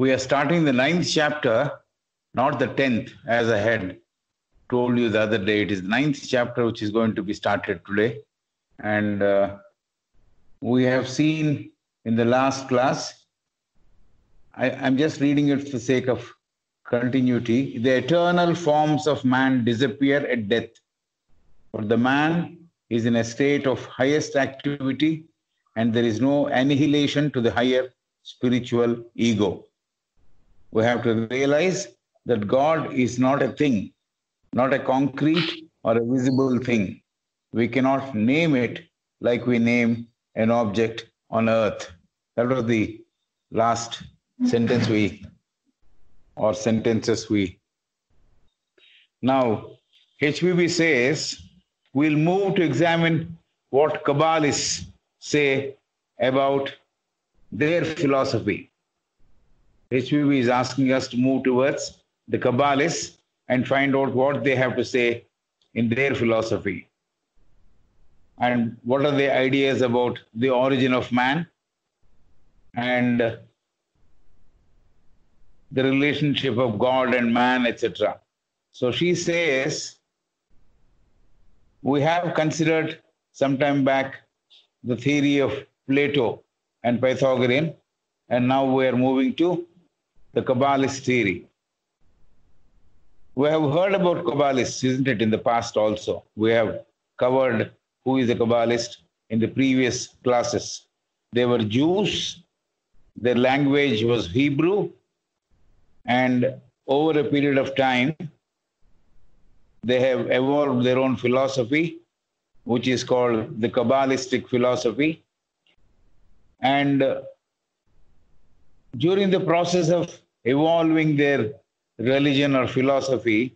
We are starting the 9th chapter, not the 10th, as I had told you the other day. It is the 9th chapter which is going to be started today. And we have seen in the last class, I'm just reading it for the sake of continuity. The eternal forms of man disappear at death, but the man is in a state of highest activity, and there is no annihilation to the higher spiritual ego. We have to realize that God is not a thing, not a concrete or a visible thing. We cannot name it like we name an object on earth. That was the last sentence sentences we. Now, HBB says, we'll move to examine what Kabbalists say about their philosophy. HBB is asking us to move towards the Kabbalists and find out what they have to say in their philosophy. And what are the ideas about the origin of man and the relationship of God and man, etc. So she says, we have considered some time back the theory of Plato and Pythagorean, and now we are moving to the Kabbalist theory. We have heard about Kabbalists, isn't it, in the past also. We have covered who is a Kabbalist in the previous classes. They were Jews, their language was Hebrew, and over a period of time, they have evolved their own philosophy, which is called the Kabbalistic philosophy. And during the process of evolving their religion or philosophy,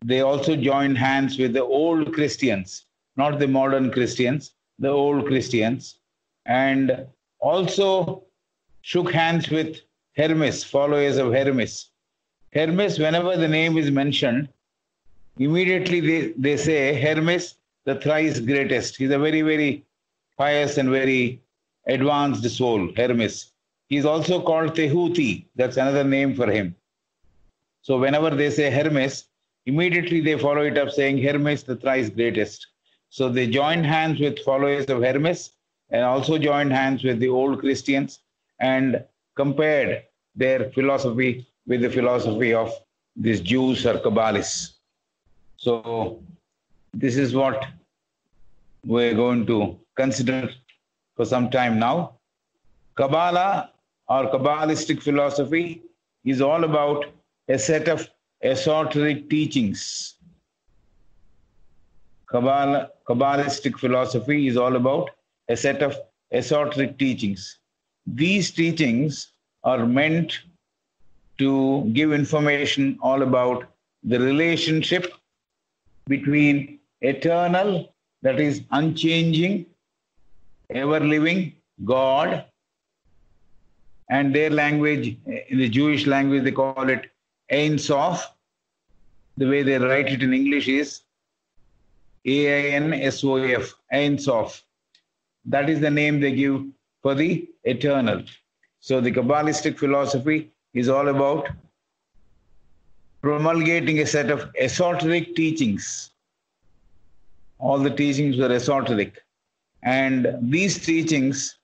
they also joined hands with the old Christians, not the modern Christians, the old Christians, and also shook hands with Hermes, followers of Hermes. Hermes, whenever the name is mentioned, immediately they say Hermes, the thrice greatest. He's a very, very pious and very advanced soul, Hermes. He's also called Tehuti. That's another name for him. So whenever they say Hermes, immediately they follow it up saying Hermes, the thrice greatest. So they joined hands with followers of Hermes and also joined hands with the old Christians and compared their philosophy with the philosophy of these Jews or Kabbalists. So this is what we're going to consider for some time now. Kabbalah or Kabbalistic philosophy is all about a set of esoteric teachings. Kabbalistic philosophy is all about a set of esoteric teachings. These teachings are meant to give information all about the relationship between eternal, that is unchanging, ever-living God, and their language, in the Jewish language, they call it Ein Sof. The way they write it in English is A-I-N-S-O-F, Ein Sof. That is the name they give for the eternal. So the Kabbalistic philosophy is all about promulgating a set of esoteric teachings. All the teachings were esoteric. And these teachings,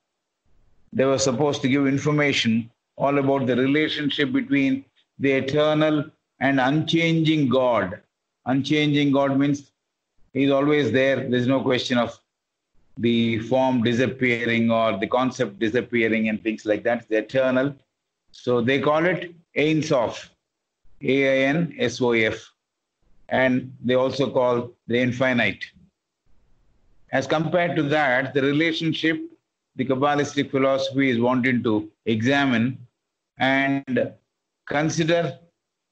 they were supposed to give information all about the relationship between the eternal and unchanging God. Unchanging God means He's always there. There's no question of the form disappearing or the concept disappearing and things like that. It's eternal. So they call it Ein Sof, A-I-N-S-O-F. And they also call the infinite. As compared to that, the relationship the Kabbalistic philosophy is wanting to examine and consider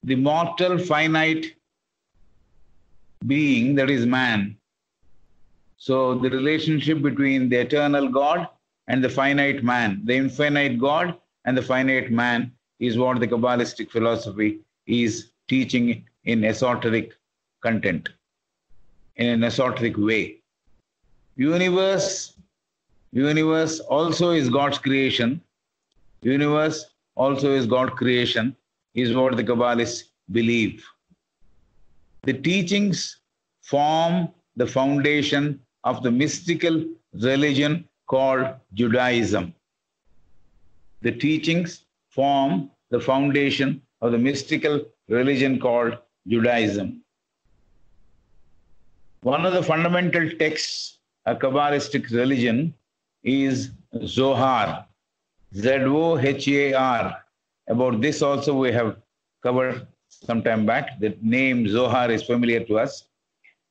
the mortal finite being, that is man. So the relationship between the eternal God and the finite man, the infinite God and the finite man, is what the Kabbalistic philosophy is teaching in esoteric content, in an esoteric way. Universe also is God's creation. Universe also is God creation, is what the Kabbalists believe. The teachings form the foundation of the mystical religion called Judaism. The teachings form the foundation of the mystical religion called Judaism. One of the fundamental texts of Kabbalistic religion is Zohar, Z-O-H-A-R. About this also we have covered some time back. The name Zohar is familiar to us.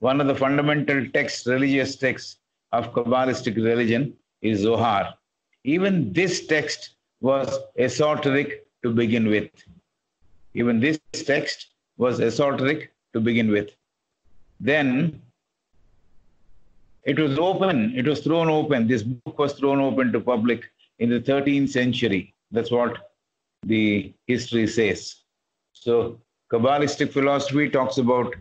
One of the fundamental texts, religious texts of Kabbalistic religion is Zohar. Even this text was esoteric to begin with. Even this text was esoteric to begin with. Then it was thrown open. This book was thrown open to public in the 13th century. That's what the history says. So Kabbalistic philosophy talks about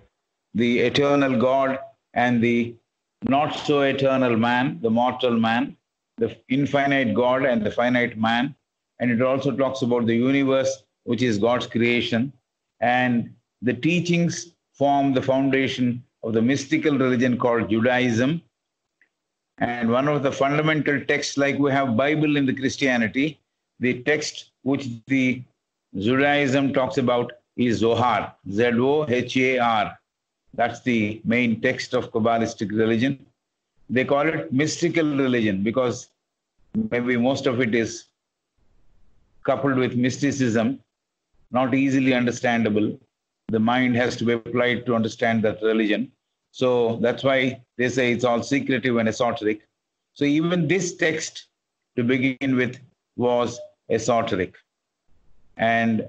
the eternal God and the not so eternal man, the mortal man, the infinite God and the finite man. And it also talks about the universe, which is God's creation. And the teachings form the foundation of the mystical religion called Judaism. And one of the fundamental texts, like we have Bible in the Christianity, the text which the Judaism talks about is Zohar, Z-O-H-A-R. That's the main text of Kabbalistic religion. They call it mystical religion because maybe most of it is coupled with mysticism, not easily understandable. The mind has to be applied to understand that religion. So that's why they say it's all secretive and esoteric. So even this text, to begin with, was esoteric. And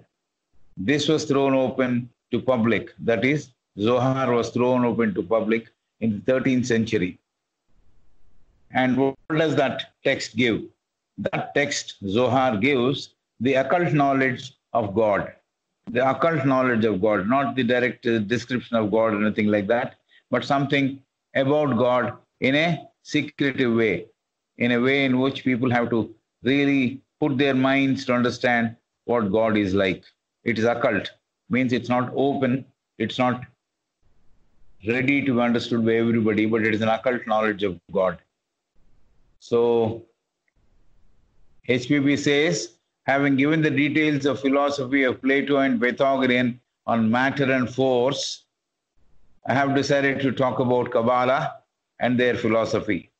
this was thrown open to public. That is, Zohar was thrown open to public in the 13th century. And what does that text give? That text, Zohar, gives the occult knowledge of God. The occult knowledge of God, not the direct description of God or anything like that, but something about God in a secretive way, in a way in which people have to really put their minds to understand what God is like. It is occult, means it's not open, it's not ready to be understood by everybody, but it is an occult knowledge of God. So HPB says, having given the details of philosophy of Plato and Pythagorean on matter and force, I have decided to talk about Kabbalah and their philosophy.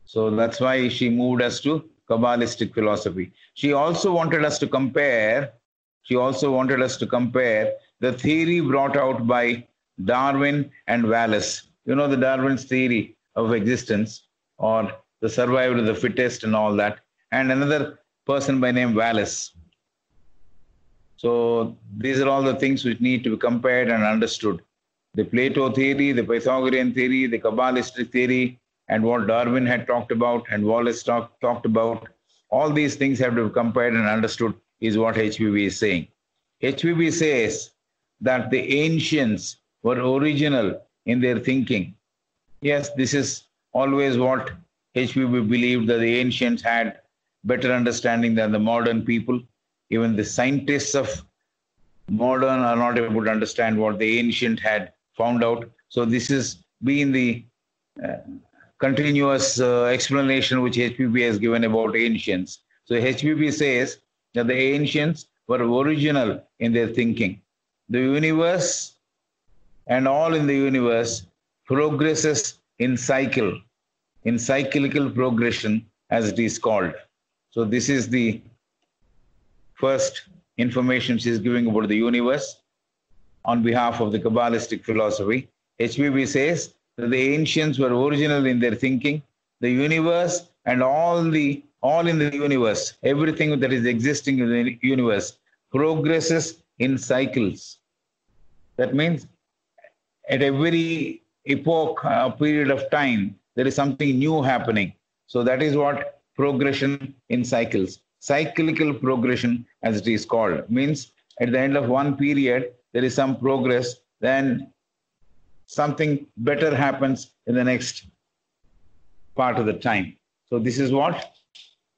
So that's why she moved us to Kabbalistic philosophy. She also wanted us to compare the theory brought out by Darwin and Wallace. You know the Darwin's theory of existence, or the survival of the fittest and all that, and another person by name Wallace. So these are all the things which need to be compared and understood. The Plato theory, the Pythagorean theory, the Kabbalistic theory, and what Darwin had talked about and Wallace talked about, all these things have to be compared and understood, is what HPB is saying. HPB says that the ancients were original in their thinking. Yes, this is always what HPB believed, that the ancients had better understanding than the modern people. Even the scientists of modern are not able to understand what the ancient had found out. So this has been the continuous explanation which HPB has given about ancients. So HPB says that the ancients were original in their thinking. The universe and all in the universe progresses in cycle, in cyclical progression, as it is called. So this is the first information she is giving about the universe on behalf of the Kabbalistic philosophy. HPB says that the ancients were original in their thinking. The universe and all in the universe, everything that is existing in the universe progresses in cycles. That means at every epoch, period of time, there is something new happening. So that is what progression in cycles, cyclical progression as it is called, means at the end of one period, there is some progress, then something better happens in the next part of the time. So this is what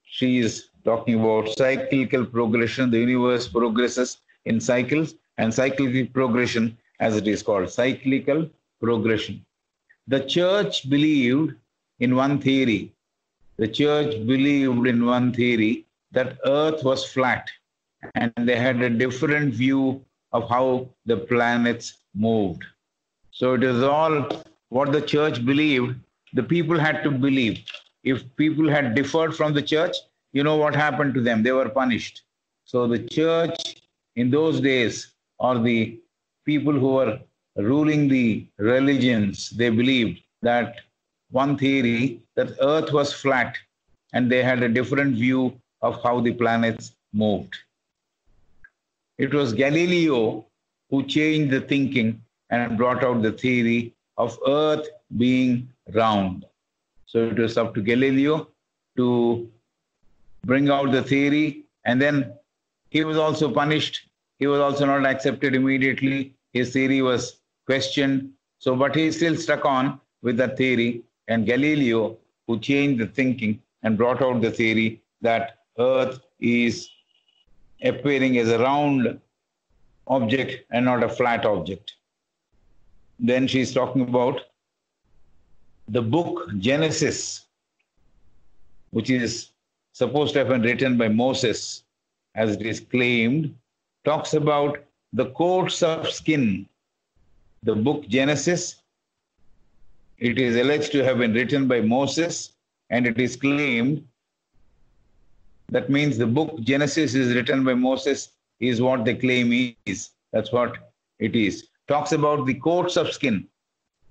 she is talking about cyclical progression. The universe progresses in cycles, and cyclical progression, as it is called, cyclical progression. The church believed in one theory. The church believed in one theory that Earth was flat, and they had a different view of how the planets moved. So it is all what the church believed, the people had to believe. If people had differed from the church, you know what happened to them? They were punished. So the church in those days, or the people who were ruling the religions, they believed that one theory that Earth was flat, and they had a different view of how the planets moved. It was Galileo who changed the thinking and brought out the theory of Earth being round. So it was up to Galileo to bring out the theory, and then he was also punished. He was also not accepted immediately. His theory was questioned. So, but he still stuck on with that theory, and Galileo, who changed the thinking and brought out the theory that Earth is appearing as a round object and not a flat object. Then she's talking about the book Genesis, which is supposed to have been written by Moses, as it is claimed, talks about the coats of skin. The book Genesis, it is alleged to have been written by Moses, and it is claimed, that means the book Genesis is written by Moses, is what they claim is. That's what it is. Talks about the coats of skin,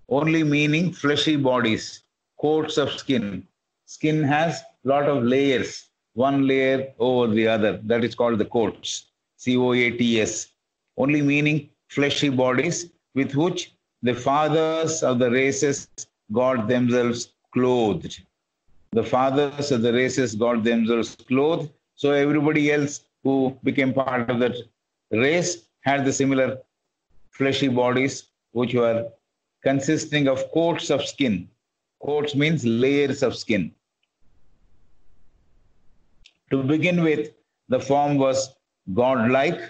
only meaning fleshy bodies. Coats of skin. Skin has a lot of layers, one layer over the other. That is called the coats, C-O-A-T-S. Only meaning fleshy bodies with which the fathers of the races got themselves clothed. The fathers of the races got themselves clothed. So everybody else who became part of that race had the similar fleshy bodies, which were consisting of coats of skin. Coats means layers of skin. To begin with, the form was godlike.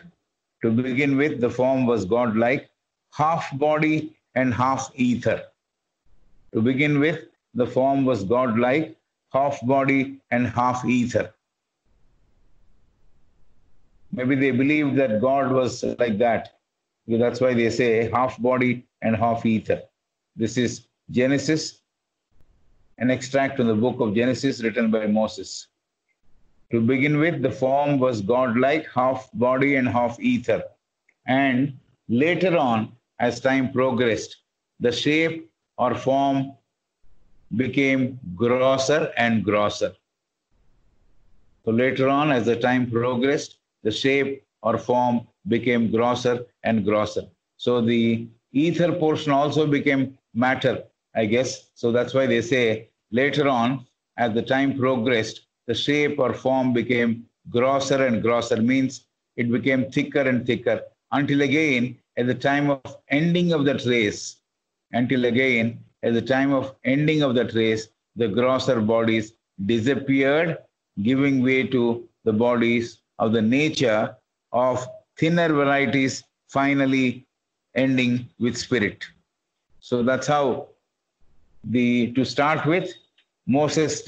To begin with, the form was godlike, half body and half ether. To begin with, the form was godlike, half body and half ether. Maybe they believed that God was like that. That's why they say half body and half ether. This is Genesis, an extract from the book of Genesis written by Moses. To begin with, the form was godlike, half body and half ether. And later on, as time progressed, the shape or form became grosser and grosser. So later on, as the time progressed, the shape or form became grosser and grosser. So the ether portion also became matter, I guess. So that's why they say later on, as the time progressed, the shape or form became grosser and grosser, means it became thicker and thicker, until again, at the time of ending of that race, the grosser bodies disappeared, giving way to the bodies of the nature of thinner varieties, finally ending with spirit. So that's how to start with, Moses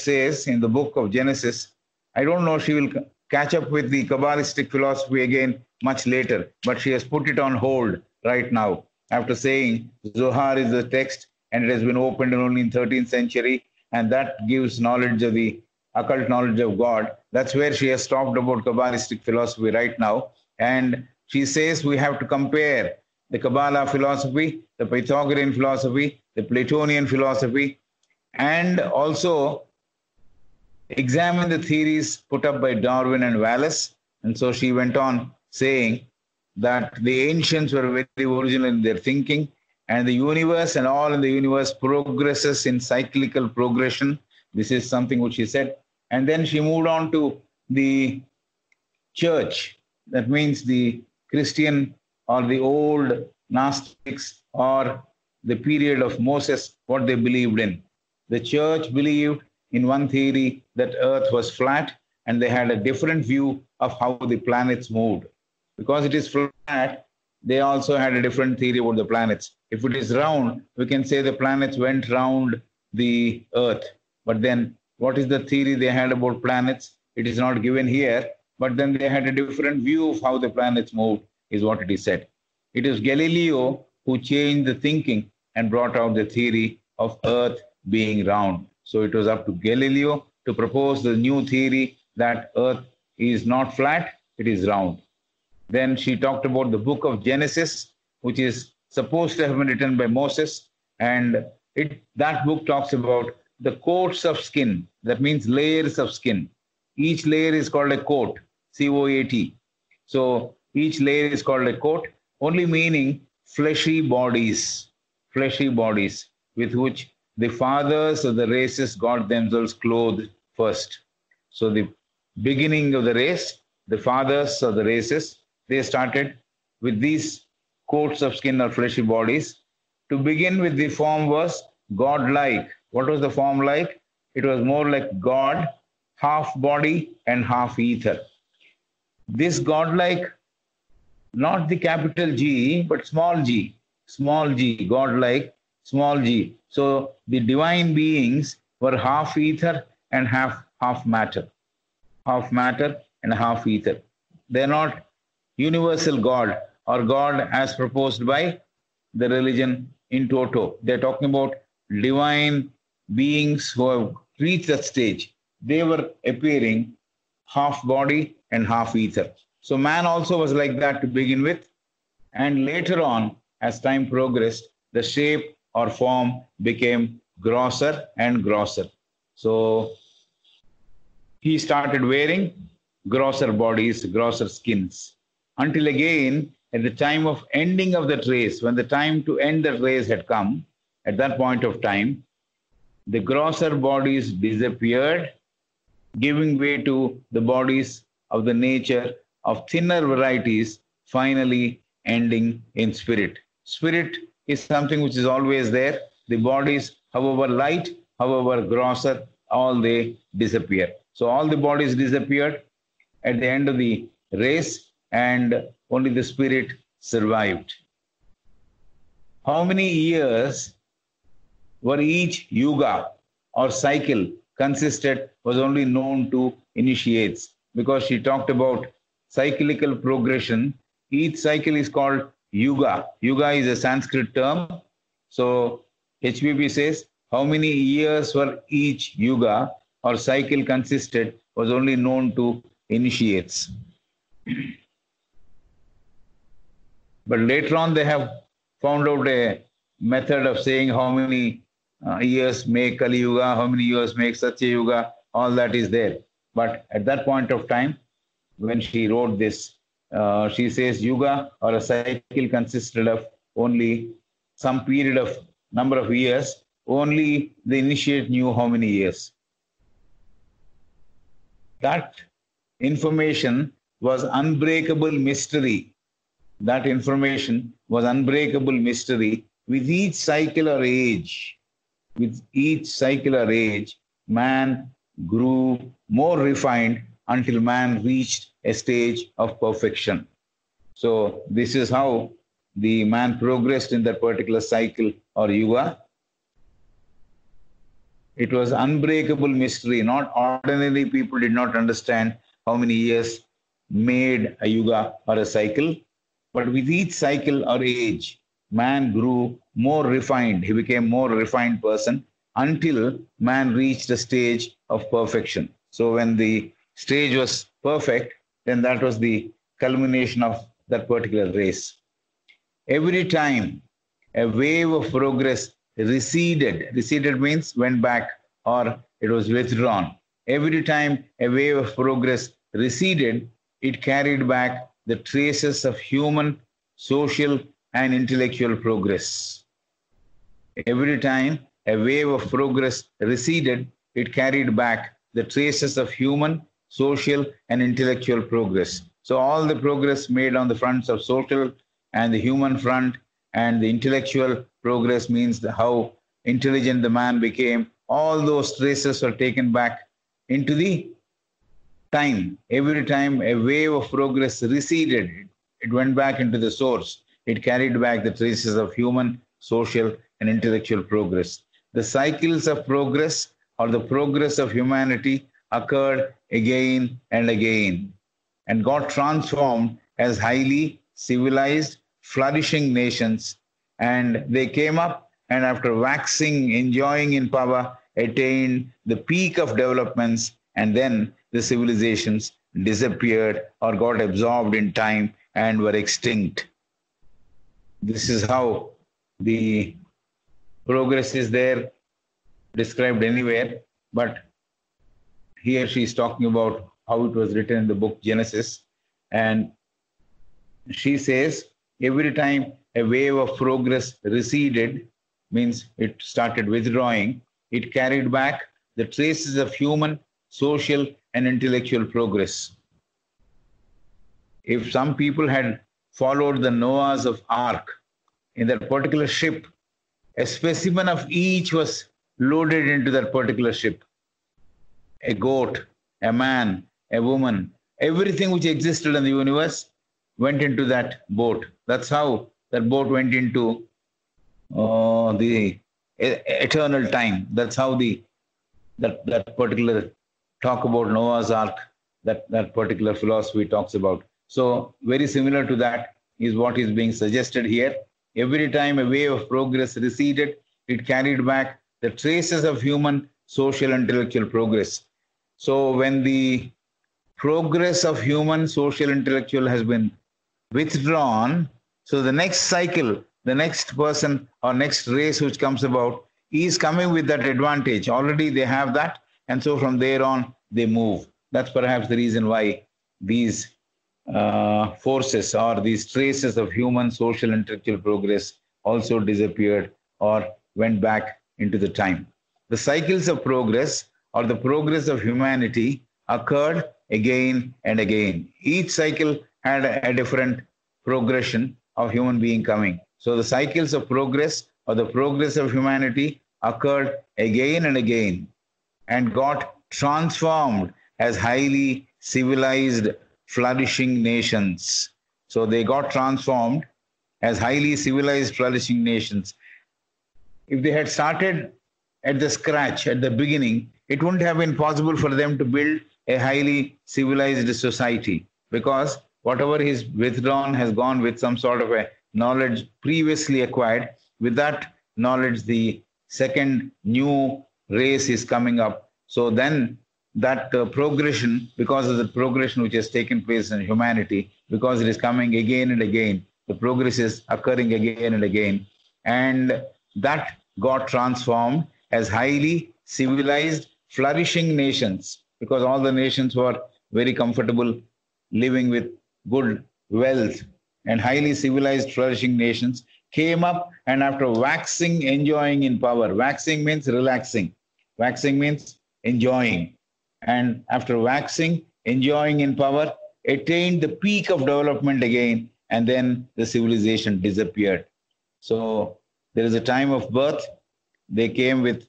says in the book of Genesis, I don't know, she will catch up with the Kabbalistic philosophy again much later, but she has put it on hold right now after saying Zohar is the text and it has been opened only in 13th century, and that gives knowledge of the occult knowledge of God. That's where she has stopped about Kabbalistic philosophy right now. And she says we have to compare the Kabbalah philosophy, the Pythagorean philosophy, the Platonian philosophy, and also examine the theories put up by Darwin and Wallace. And so she went on saying that the ancients were very original in their thinking, and the universe and all in the universe progresses in cyclical progression. This is something which she said. And then she moved on to the church. That means the Christian or the old Gnostics or the period of Moses, what they believed in. The church believed in one theory that earth was flat, and they had a different view of how the planets moved. Because it is flat, they also had a different theory about the planets. If it is round, we can say the planets went round the Earth. But then, what is the theory they had about planets? It is not given here, but then they had a different view of how the planets moved, is what it is said. It is Galileo who changed the thinking and brought out the theory of Earth being round. So it was up to Galileo to propose the new theory that Earth is not flat, it is round. Then she talked about the book of Genesis, which is supposed to have been written by Moses. And that book talks about the coats of skin. That means layers of skin. Each layer is called a coat, C-O-A-T. So each layer is called a coat, only meaning fleshy bodies with which the fathers of the races got themselves clothed first. So the beginning of the race, the fathers of the races, they started with these coats of skin or fleshy bodies. To begin with, the form was God-like. What was the form like? It was more like God, half body and half ether. This God-like, not the capital G, but small g, God-like, small g. So the divine beings were half ether and half matter and half ether. They're not universal God or God as proposed by the religion in toto. They're talking about divine beings who have reached that stage. They were appearing half body and half ether. So man also was like that to begin with. And later on, as time progressed, the shape or form became grosser and grosser. So he started wearing grosser bodies, grosser skins, until again, at the time of ending of that race, when the time to end that race had come, at that point of time, the grosser bodies disappeared, giving way to the bodies of the nature of thinner varieties, finally ending in spirit. Spirit is something which is always there. The bodies, however light, however grosser, all they disappear. So all the bodies disappeared at the end of the race, and only the spirit survived. How many years were each yuga or cycle consisted was only known to initiates, because she talked about cyclical progression. Each cycle is called yuga. Yuga is a Sanskrit term. So HBB says how many years were each yuga or cycle consisted was only known to initiates. But later on, they have found out a method of saying how many years make Kali Yuga, how many years make Satya Yuga, all that is there. But at that point of time, when she wrote this, she says Yuga or a cycle consisted of only some period of number of years, only the initiate knew how many years. That information was unbreakable mystery. That information was unbreakable mystery. With each cycle or age, man grew more refined until man reached a stage of perfection. So this is how the man progressed in that particular cycle or yuga. It was unbreakable mystery. Not ordinary people did not understand how many years made a yuga or a cycle. But with each cycle or age, man grew more refined. He became more refined person until man reached a stage of perfection. So when the stage was perfect, then that was the culmination of that particular race. Every time a wave of progress receded means went back or it was withdrawn. Every time a wave of progress receded, it carried back the traces of human, social, and intellectual progress. Every time a wave of progress receded, it carried back the traces of human, social, and intellectual progress. So all the progress made on the fronts of social and the human front and the intellectual progress means how intelligent the man became. All those traces were taken back into the time, every time a wave of progress receded, it went back into the source. It carried back the traces of human, social, and intellectual progress. The cycles of progress or the progress of humanity occurred again and again and got transformed as highly civilized, flourishing nations. And they came up and after waxing, enjoying in power, attained the peak of developments, and then the civilizations disappeared or got absorbed in time and were extinct. This is how the progress is there described anywhere, but here she is talking about how it was written in the book Genesis. And she says every time a wave of progress receded, means it started withdrawing, it carried back the traces of human, social, and intellectual progress. If some people had followed the Noah's of Ark in that particular ship, a specimen of each was loaded into that particular ship. A goat, a man, a woman, everything which existed in the universe went into that boat. That's how that boat went into the eternal time. That's how that particular talk about Noah's Ark, that particular philosophy talks about. So very similar to that is what is being suggested here. Every time a wave of progress receded, it carried back the traces of human, social, intellectual progress. So when the progress of human, social, intellectual has been withdrawn, so the next cycle, the next person or next race which comes about is coming with that advantage. Already they have that, and so from there on they move. That's perhaps the reason why these forces or these traces of human, social, intellectual progress also disappeared or went back into the time. The cycles of progress or the progress of humanity occurred again and again. Each cycle had a different progression of human being coming. So the cycles of progress or the progress of humanity occurred again and again and got transformed as highly civilized, flourishing nations. So they got transformed as highly civilized, flourishing nations. If they had started at the scratch, at the beginning, it wouldn't have been possible for them to build a highly civilized society, because whatever is withdrawn has gone with some sort of a knowledge previously acquired. With that knowledge, the second new race is coming up. So then that progression, because of the progression which has taken place in humanity, because it is coming again and again, the progress is occurring again and again, and that got transformed as highly civilized, flourishing nations, because all the nations were very comfortable living with good wealth, and highly civilized, flourishing nations came up, and after waxing, enjoying in power, waxing means relaxing, waxing means enjoying, and after waxing, enjoying in power, attained the peak of development again, and then the civilization disappeared. So there is a time of birth. They came with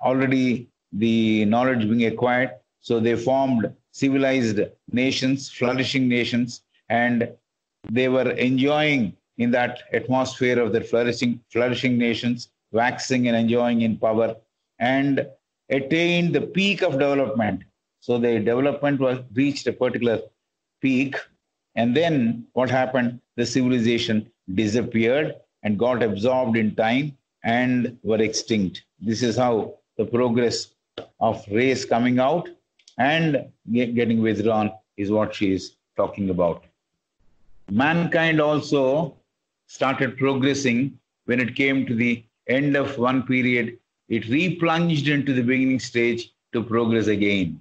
already the knowledge being acquired. So they formed civilized nations, flourishing nations, and they were enjoying in that atmosphere of the flourishing nations, waxing and enjoying in power, and attained the peak of development. So the development was reached a particular peak, and then what happened? The civilization disappeared and got absorbed in time and were extinct. This is how the progress of race coming out and getting withdrawn is what she is talking about. Mankind also started progressing when it came to the end of one period. It replunged into the beginning stage to progress again.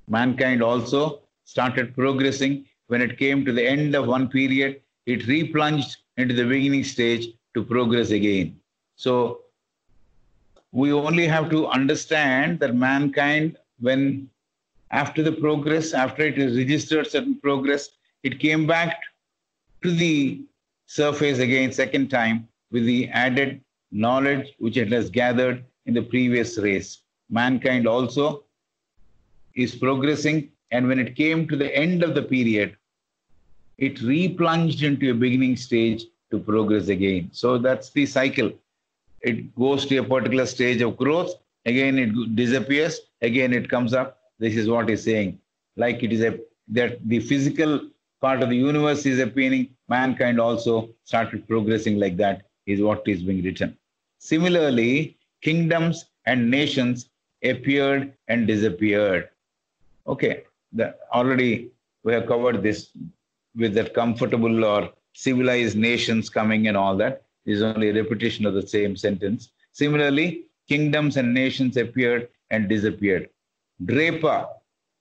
Mankind also started progressing when it came to the end of one period. It replunged into the beginning stage to progress again. So we only have to understand that mankind, when after the progress, after it has registered certain progress, it came back to the surface again second time with the added knowledge which it has gathered in the previous race. Mankind also is progressing And when it came to the end of the period, it replunged into a beginning stage to progress again. So that's the cycle. It goes to a particular stage of growth, again it disappears, again it comes up. This is what he's saying. Like it is that the physical part of the universe is appearing, mankind also started progressing like that, is what is being written. Similarly, kingdoms and nations appeared and disappeared. Okay, already we have covered this with that comfortable or civilized nations coming and all that. This is only a repetition of the same sentence. Similarly, kingdoms and nations appeared and disappeared. Draper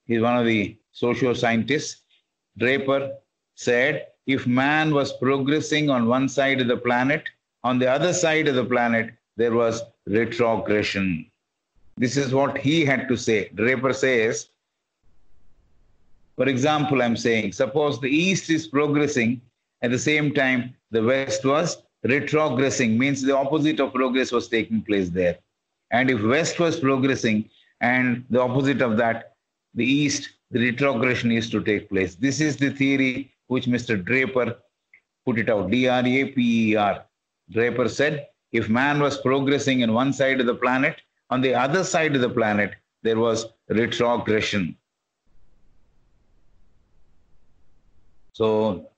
is one of the socio-scientists. Draper said, if man was progressing on one side of the planet, on the other side of the planet, there was retrogression. This is what he had to say. Draper says, for example, I'm saying, suppose the East is progressing, at the same time, the West was retrogressing, means the opposite of progress was taking place there. And if West was progressing and the opposite of that, the East, the retrogression is to take place. This is the theory which Mr. Draper put it out, D-R-A-P-E-R. Draper said, if man was progressing in one side of the planet, on the other side of the planet, there was retrogression. So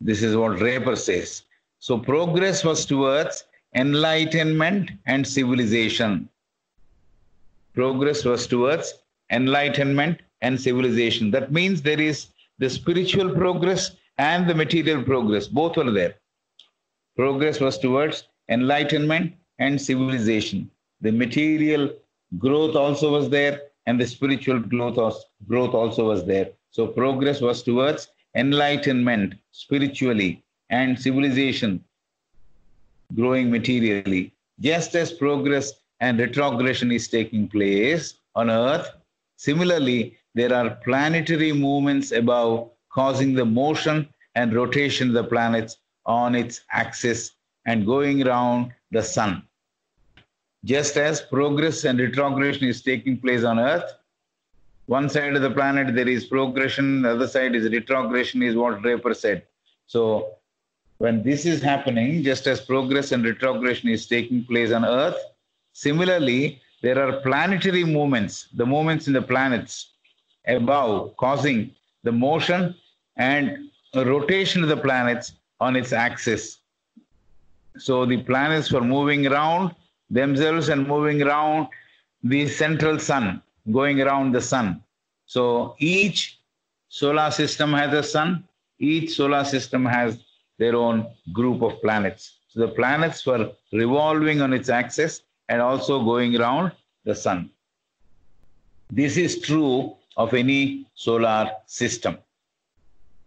this is what Draper says. So progress was towards enlightenment and civilization. Progress was towards enlightenment and civilization. That means there is the spiritual progress and the material progress. Both were there. Progress was towards enlightenment and civilization. The material growth also was there and the spiritual growth also was there. So progress was towards enlightenment spiritually and civilization growing materially. Just as progress and retrogression is taking place on Earth, similarly, there are planetary movements above causing the motion and rotation of the planets on its axis and going around the sun. Just as progress and retrogression is taking place on Earth, one side of the planet there is progression, the other side is retrogression, is what Draper said. So when this is happening, just as progress and retrogression is taking place on Earth, similarly, there are planetary movements, the movements in the planets above, causing the motion and rotation of the planets on its axis. So the planets were moving around themselves and moving around the central sun, going around the sun. So each solar system has a sun, each solar system has their own group of planets. So the planets were revolving on its axis and also going around the sun. This is true of any solar system.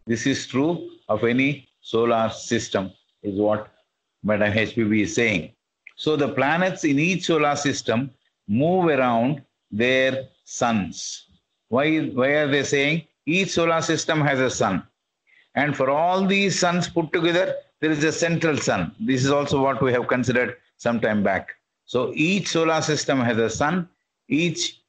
This is true of any solar system, is what Madam HPB is saying. So the planets in each solar system move around their suns. Why are they saying? Each solar system has a sun. And for all these suns put together, there is a central sun. This is also what we have considered some time back. So each solar system has a sun. Each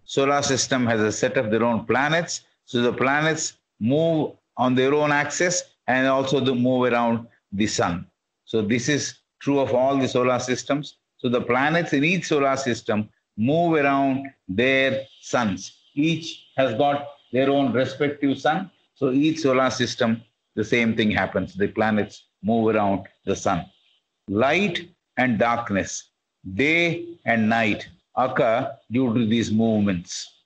solar system has a set of their own planets. So the planets move on their own axis and also move around the sun. So this is true of all the solar systems. So the planets in each solar system move around their suns. Each has got their own respective sun. So each solar system, the same thing happens. The planets move around the sun. Light and darkness, day and night occur due to these movements.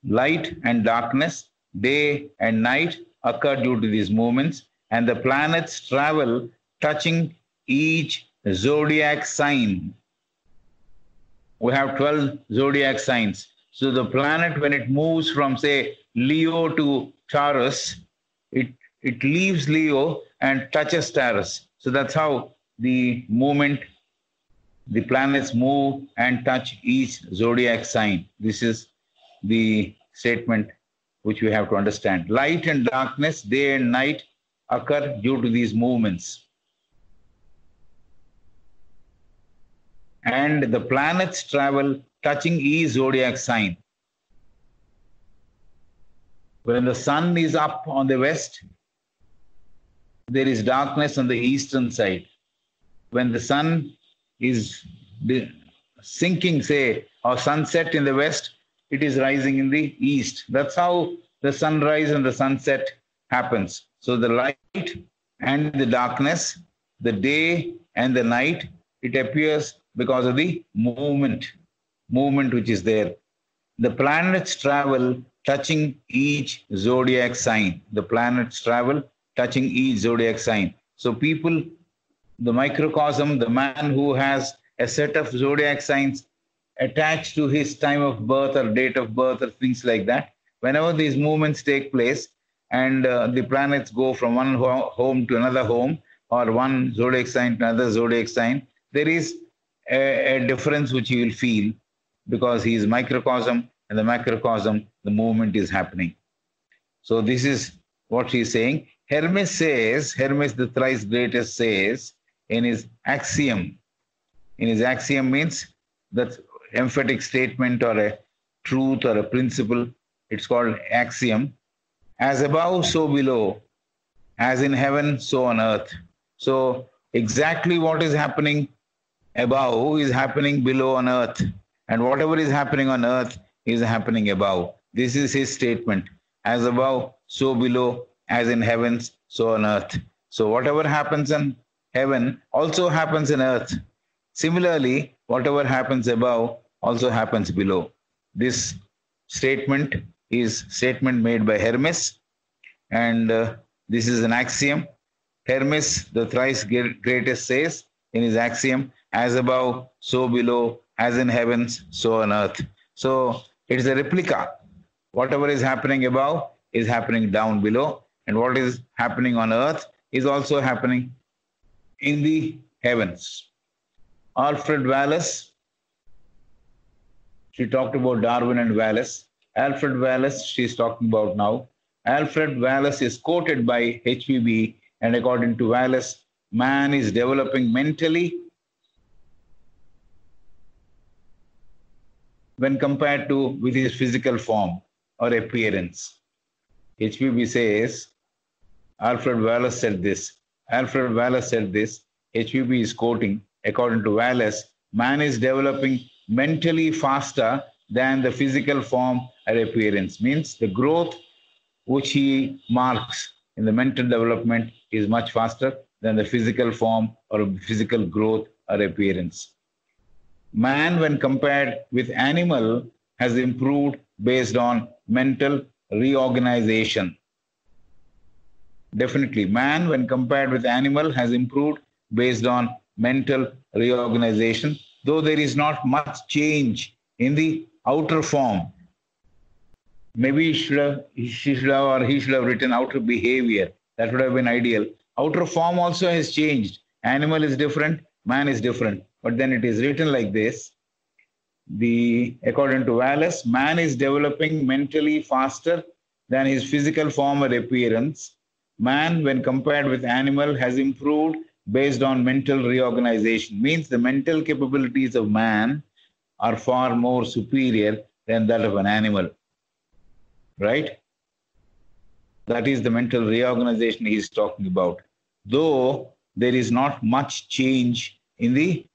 Light and darkness, day and night occur due to these movements, and the planets travel touching each zodiac sign. We have 12 zodiac signs. So the planet, when it moves from, say, Leo to Taurus, it leaves Leo and touches Taurus. So that's how the movement, the planets move and touch each zodiac sign. This is the statement which we have to understand. Light and darkness, day and night occur due to these movements. And the planets travel touching each zodiac sign. When the sun is up on the west, there is darkness on the eastern side. When the sun is sinking, say, or sunset in the west, it is rising in the east. That's how the sunrise and the sunset happens. So the light and the darkness, the day and the night, it appears because of the movement which is there. The planets travel touching each zodiac sign. The planets travel touching each zodiac sign. So people, the microcosm, the man who has a set of zodiac signs attached to his time of birth or date of birth or things like that, whenever these movements take place and the planets go from one home to another home or one zodiac sign to another zodiac sign, there is a difference which you will feel because he is microcosm and the macrocosm, the movement is happening. So this is what he is saying. Hermes says, Hermes the thrice greatest says in his axiom means that emphatic statement or a truth or a principle, it's called axiom. As above, so below, as in heaven, so on earth. So exactly what is happening above is happening below on earth. And whatever is happening on earth is happening above. This is his statement. As above, so below, as in heavens, so on earth. So whatever happens in heaven also happens in earth. Similarly, whatever happens above also happens below. This statement is statement made by Hermes, and this is an axiom. Hermes, the thrice greatest, says in his axiom, as above, so below, as in heavens, so on earth. So it is a replica. Whatever is happening above is happening down below, and what is happening on earth is also happening in the heavens. Alfred Wallace, she talked about Darwin and Wallace. Alfred Wallace, she's talking about now. Alfred Wallace is quoted by HPB, and according to Wallace, man is developing mentally when compared to with his physical form or appearance. HPB says, Alfred Wallace said this. Alfred Wallace said this. HPB is quoting, according to Wallace, man is developing mentally faster than the physical form or appearance. Means the growth which he marks in the mental development is much faster than the physical form or physical growth or appearance. Man, when compared with animal, has improved based on mental reorganization. Definitely, man, when compared with animal, has improved based on mental reorganization, though there is not much change in the outer form. Maybe he should have written outer behavior. That would have been ideal. Outer form also has changed. Animal is different, man is different. But then it is written like this. According to Wallace, man is developing mentally faster than his physical form or appearance. Man, when compared with animal, has improved based on mental reorganization. Means the mental capabilities of man are far more superior than that of an animal. Right? That is the mental reorganization he is talking about. Though there is not much change in the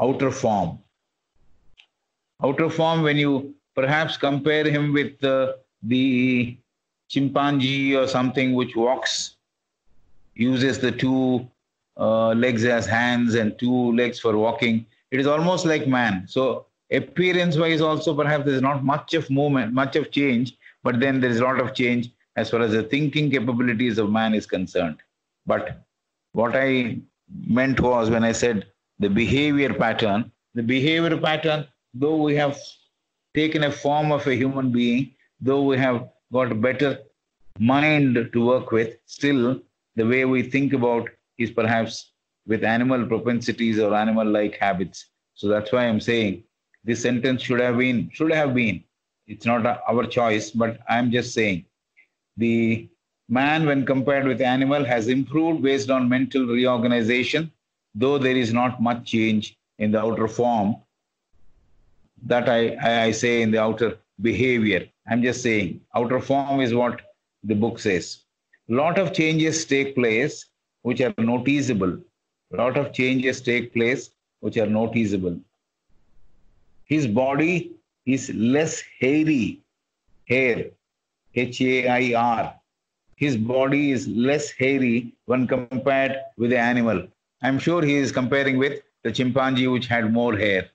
outer form. Outer form, when you perhaps compare him with the chimpanzee or something which walks, uses the two legs as hands and two legs for walking, it is almost like man. So appearance-wise also perhaps there is not much of movement, much of change, but then there is a lot of change as far as the thinking capabilities of man is concerned. But what I meant was when I said the behavior pattern, though we have taken a form of a human being, though we have got a better mind to work with, still the way we think about is perhaps with animal propensities or animal-like habits. So that's why I'm saying this sentence should have been. It's not our choice, but I'm just saying the man, when compared with animal, has improved based on mental reorganization, though there is not much change in the outer form. That I say in the outer behavior. I'm just saying outer form is what the book says. Lot of changes take place which are noticeable. Lot of changes take place which are noticeable. His body is less hairy, hair, Hair. His body is less hairy when compared with the animal. I'm sure he is comparing with the chimpanzee, which had more hair.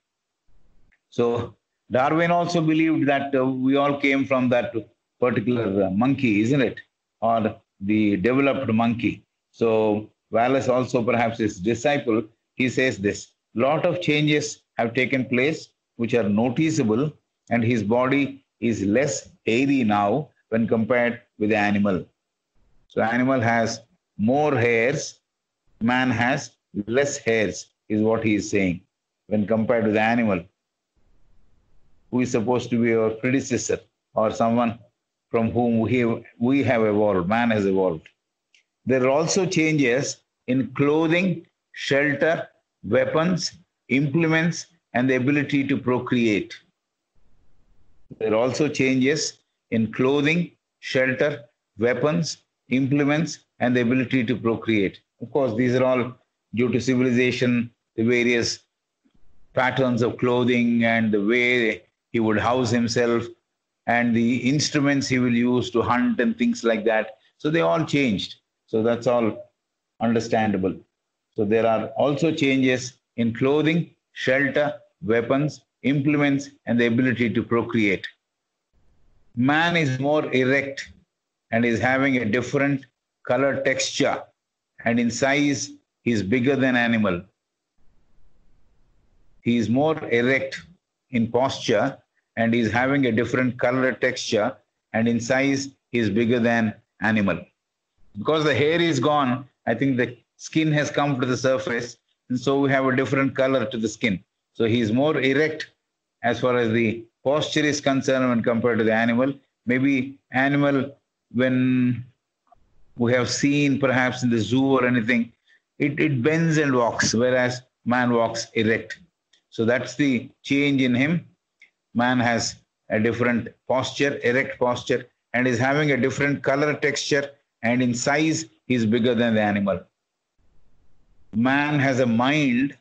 So Darwin also believed that we all came from that particular monkey, isn't it? Or the developed monkey. So Wallace also perhaps his disciple, he says this, lot of changes have taken place which are noticeable, and his body is less hairy now when compared with the animal. So animal has more hairs, man has less hairs, is what he is saying when compared to the animal, who is supposed to be our predecessor or someone from whom we have evolved, man has evolved. There are also changes in clothing, shelter, weapons, implements, and the ability to procreate. There are also changes in clothing, shelter, weapons, implements, and the ability to procreate. Of course, these are all due to civilization, the various patterns of clothing and the way he would house himself and the instruments he will use to hunt and things like that. So they all changed. So that's all understandable. So there are also changes in clothing, shelter, weapons, implements, and the ability to procreate. Man is more erect and is having a different color texture, and in size he is bigger than animal. He is more erect in posture and is having a different color texture, and in size he is bigger than animal. Because the hair is gone, I think the skin has come to the surface, and so we have a different color to the skin. So he is more erect as far as the posture is concerned when compared to the animal. Maybe animal, when we have seen perhaps in the zoo or anything, it bends and walks, whereas man walks erect. So that's the change in him. Man has a different posture, erect posture, and is having a different color texture, and in size he is bigger than the animal. Man has a mind,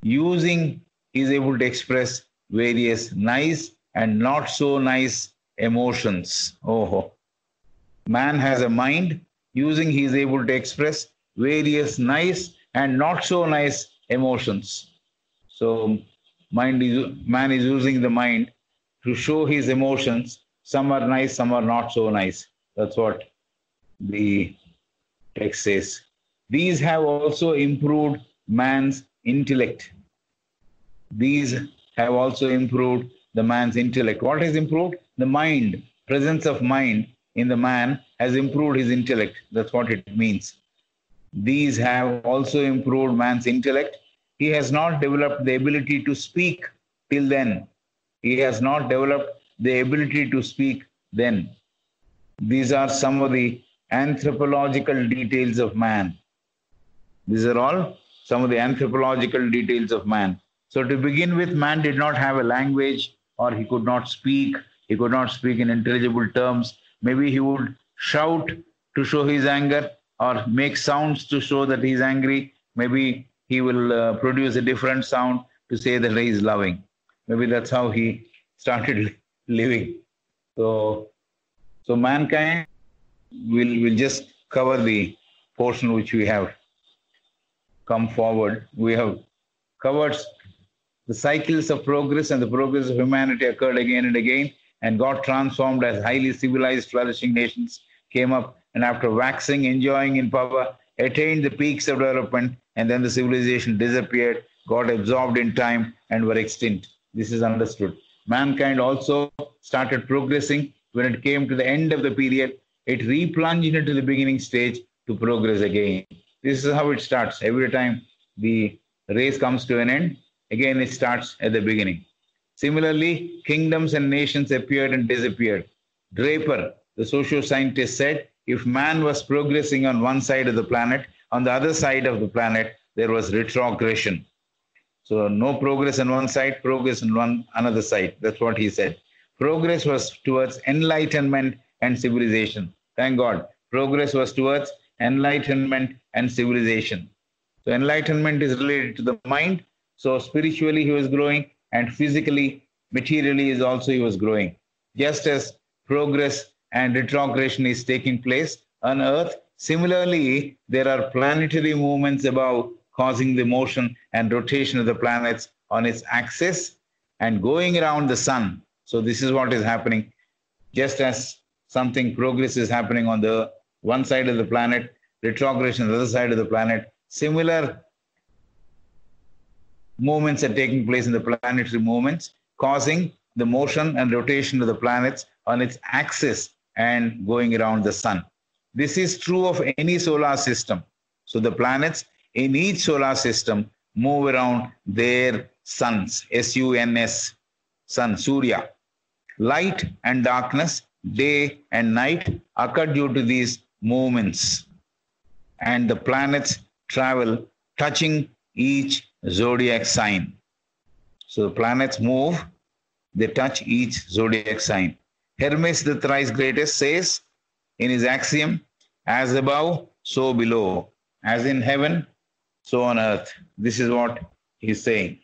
using he is able to express various nice and not so nice emotions. Oh, man has a mind, using he is able to express various nice and not so nice emotions. So man is using the mind to show his emotions. Some are nice, some are not so nice. That's what the text says. These have also improved man's intellect. These have also improved the man's intellect. What has improved? The mind, presence of mind in the man has improved his intellect. That's what it means. These have also improved man's intellect. He has not developed the ability to speak till then. He has not developed the ability to speak then. These are some of the anthropological details of man. These are all some of the anthropological details of man. So to begin with, man did not have a language, or he could not speak. He could not speak in intelligible terms. Maybe he would shout to show his anger or make sounds to show that he is angry. Maybe he will produce a different sound to say that he is loving. Maybe that's how he started living. So mankind will just cover the portion which we have come forward. We have covered the cycles of progress, and the progress of humanity occurred again and again, and got transformed as highly civilized, flourishing nations came up, and after waxing, enjoying in power, attained the peaks of development, and then the civilization disappeared, got absorbed in time, and were extinct. This is understood. Mankind also started progressing. When it came to the end of the period, it replunged into the beginning stage to progress again. This is how it starts. Every time the race comes to an end, again it starts at the beginning. Similarly, kingdoms and nations appeared and disappeared. Draper, the socio-scientist, said if man was progressing on one side of the planet, on the other side of the planet, there was retrogression. So no progress on one side, progress on another side. That's what he said. Progress was towards enlightenment and civilization. Thank God. Progress was towards enlightenment and civilization. So enlightenment is related to the mind. So spiritually he was growing, and physically, materially is also he was growing. Just as progress and retrogression is taking place on Earth, similarly, there are planetary movements above causing the motion and rotation of the planets on its axis and going around the sun. So this is what is happening. Just as something progress is happening on the one side of the planet, retrogression on the other side of the planet, similar movements are taking place in the planetary movements, causing the motion and rotation of the planets on its axis and going around the sun. This is true of any solar system. So the planets in each solar system move around their suns, S-U-N-S, sun, Surya. Light and darkness, day and night occur due to these movements. And the planets travel touching each zodiac sign. So the planets move, they touch each zodiac sign. Hermes, the thrice greatest, says in his axiom, as above, so below. As in heaven, so on earth. This is what he's saying.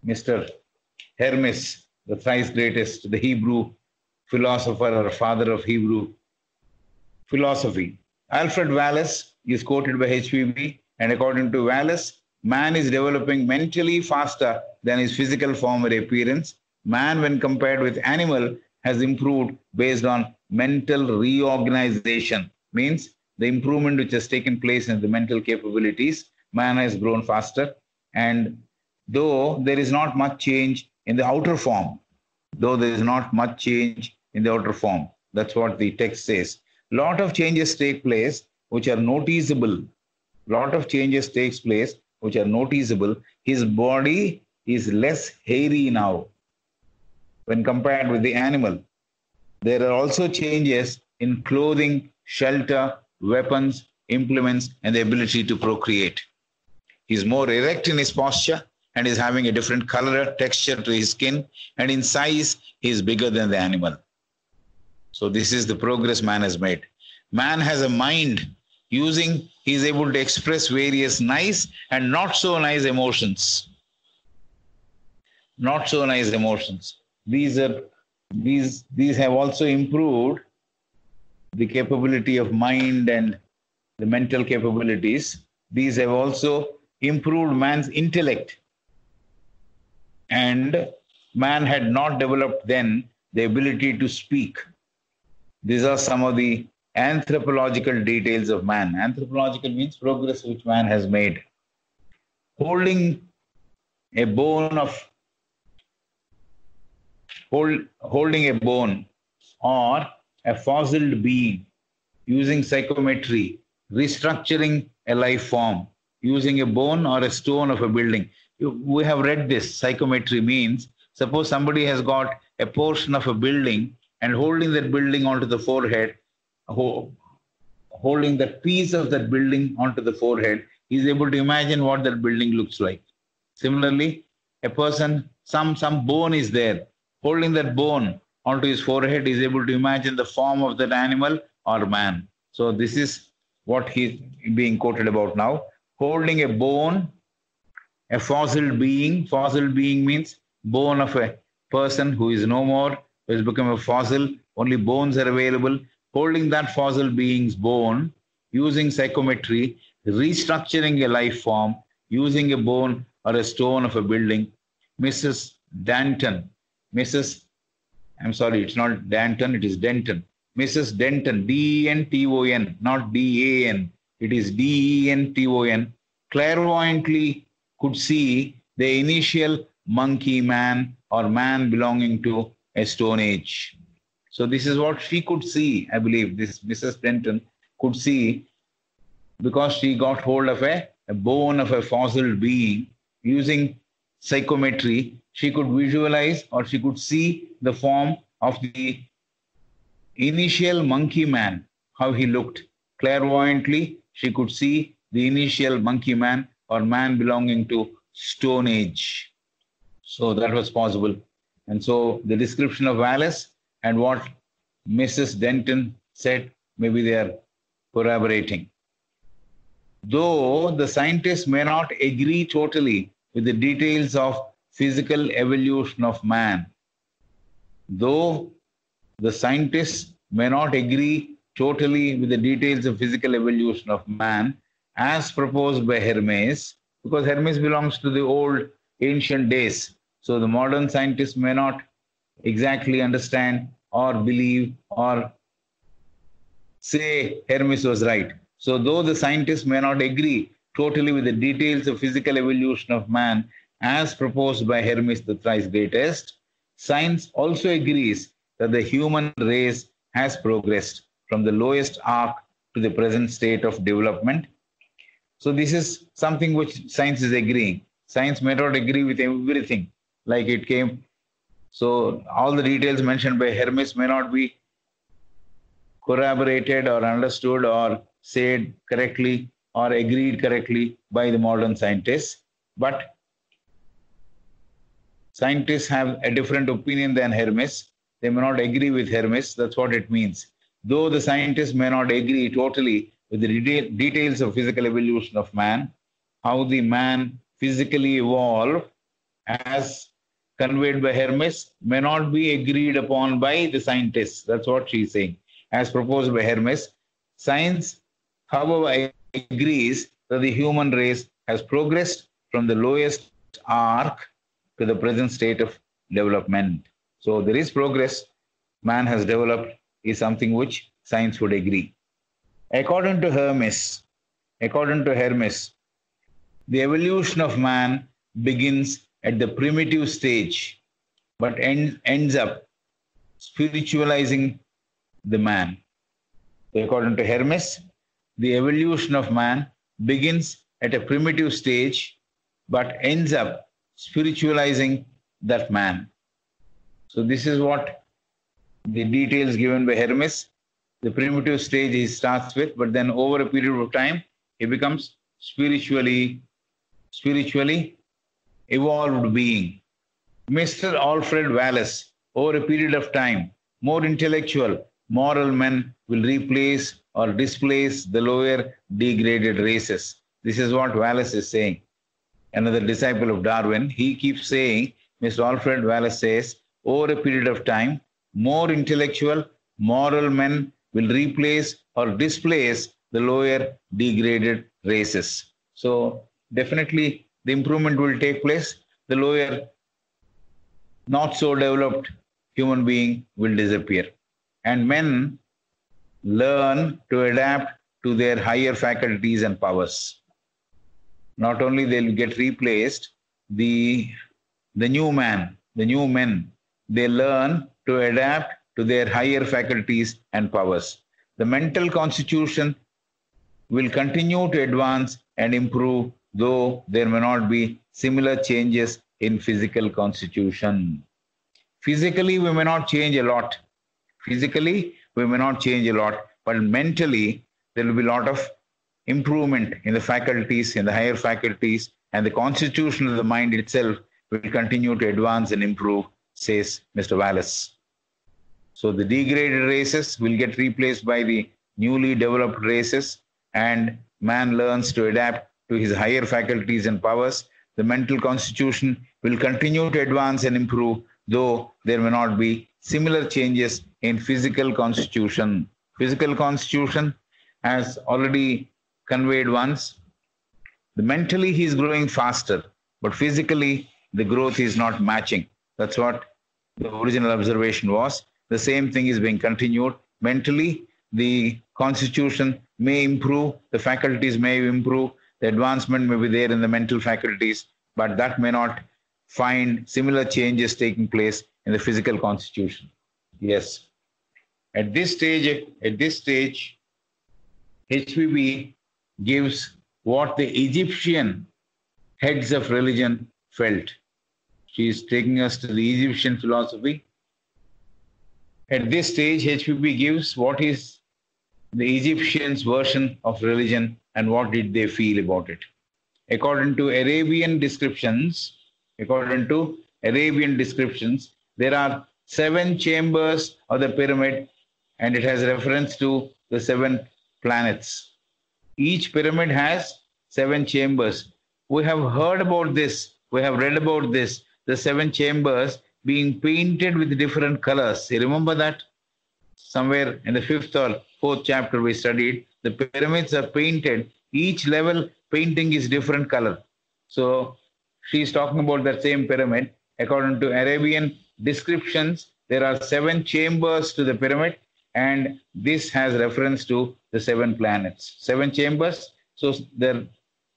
Mr. Hermes, the thrice greatest, the Hebrew philosopher or father of Hebrew philosophy. Alfred Wallace is quoted by HPB, and according to Wallace, man is developing mentally faster than his physical form or appearance. Man, when compared with animal, has improved based on mental reorganization. Means the improvement which has taken place in the mental capabilities, man has grown faster. And though there is not much change in the outer form, that's what the text says. Lot of changes take place which are noticeable. His body is less hairy now when compared with the animal. There are also changes in clothing, shelter, weapons, implements, and the ability to procreate. He's more erect in his posture and is having a different color, texture to his skin, and in size, he is bigger than the animal. So this is the progress man has made. Man has a mind. He is able to express various nice and not so nice emotions. These have also improved the capability of mind and the mental capabilities. These have also improved man's intellect. And man had not developed then the ability to speak. These are some of the anthropological details of man. Anthropological means progress which man has made. Holding a bone or a fossiled being, using psychometry, restructuring a life form, using a bone or a stone of a building. We have read this. Psychometry means, suppose somebody has got a portion of a building and holding that building onto the forehead, holding that piece of that building onto the forehead, he is able to imagine what that building looks like. Similarly, a person, some bone is there, holding that bone onto his forehead, is able to imagine the form of that animal or man. So this is what he's being quoted about now. Holding a bone, a fossil being means bone of a person who is no more, who has become a fossil, only bones are available. Holding that fossil being's bone, using psychometry, restructuring a life form, using a bone or a stone of a building. Mrs. Denton, it's not Danton, it is Denton. Mrs. Denton, D-E-N-T-O-N, not D-A-N, it is D-E-N-T-O-N, clairvoyantly could see the initial monkey man or man belonging to a stone age. So this is what she could see, I believe, this Mrs. Denton could see, because she got hold of a bone of a fossil being. Using psychometry, she could visualize or she could see the form of the initial monkey man, how he looked. Clairvoyantly, she could see the initial monkey man or man belonging to Stone Age. So that was possible. And so the description of Wallace and what Mrs. Denton said maybe they are corroborating. Though the scientists may not agree totally with the details of physical evolution of man, though the scientists may not agree totally with the details of physical evolution of man as proposed by Hermes, because Hermes belongs to the old ancient days. So the modern scientists may not exactly understand or believe or say Hermes was right. So though the scientists may not agree totally with the details of physical evolution of man as proposed by Hermes, the thrice greatest, science also agrees that the human race has progressed from the lowest arc to the present state of development. So this is something which science is agreeing. Science may not agree with everything like it came. So all the details mentioned by Hermes may not be corroborated or understood or said correctly or agreed correctly by the modern scientists. But scientists have a different opinion than Hermes. They may not agree with Hermes. That's what it means. Though the scientists may not agree totally with the details of physical evolution of man, how the man physically evolved as conveyed by Hermes may not be agreed upon by the scientists. That's what she's saying. As proposed by Hermes, science, however, agrees that the human race has progressed from the lowest arc to the present state of development. So there is progress. Man has developed is something which science would agree. According to Hermes, the evolution of man begins at the primitive stage, but ends up spiritualizing the man. So according to Hermes, the evolution of man begins at a primitive stage, but ends up spiritualizing that man. So this is what the details given by Hermes. The primitive stage he starts with, but then over a period of time, he becomes spiritually evolved being. Mr. Alfred Wallace, over a period of time, more intellectual, moral men will replace or displace the lower degraded races. This is what Wallace is saying. Another disciple of Darwin, he keeps saying, Mr. Alfred Wallace says, over a period of time, more intellectual, moral men will replace or displace the lower degraded races. So definitely the improvement will take place. The lower, not so developed human being will disappear. And men learn to adapt to their higher faculties and powers. Not only they'll get replaced, the new men, they learn to adapt to their higher faculties and powers. The mental constitution will continue to advance and improve, though there may not be similar changes in physical constitution. Physically, we may not change a lot. But mentally, there will be a lot of improvement in the faculties, in the higher faculties, and the constitution of the mind itself will continue to advance and improve, says Mr. Wallace. So the degraded races will get replaced by the newly developed races, and man learns to adapt to his higher faculties and powers. The mental constitution will continue to advance and improve, though there may not be similar changes in physical constitution. Physical constitution, as already conveyed once, the mentally he is growing faster, but physically the growth is not matching. That's what the original observation was. The same thing is being continued. Mentally, the constitution may improve, the faculties may improve, the advancement may be there in the mental faculties, but that may not find similar changes taking place in the physical constitution. Yes. At this stage, HPB gives what the Egyptian heads of religion felt. She is taking us to the Egyptian philosophy. At this stage, HPB gives what is the Egyptians' version of religion and what did they feel about it. According to Arabian descriptions, there are 7 chambers of the pyramid and it has reference to the 7 planets. Each pyramid has 7 chambers. We have heard about this, we have read about this, the 7 chambers being painted with different colors. You remember that? Somewhere in the 5th or 4th chapter we studied, the pyramids are painted. Each level painting is different color. So she's talking about that same pyramid. According to Arabian descriptions, there are 7 chambers to the pyramid, and this has reference to the 7 planets. 7 chambers, so they're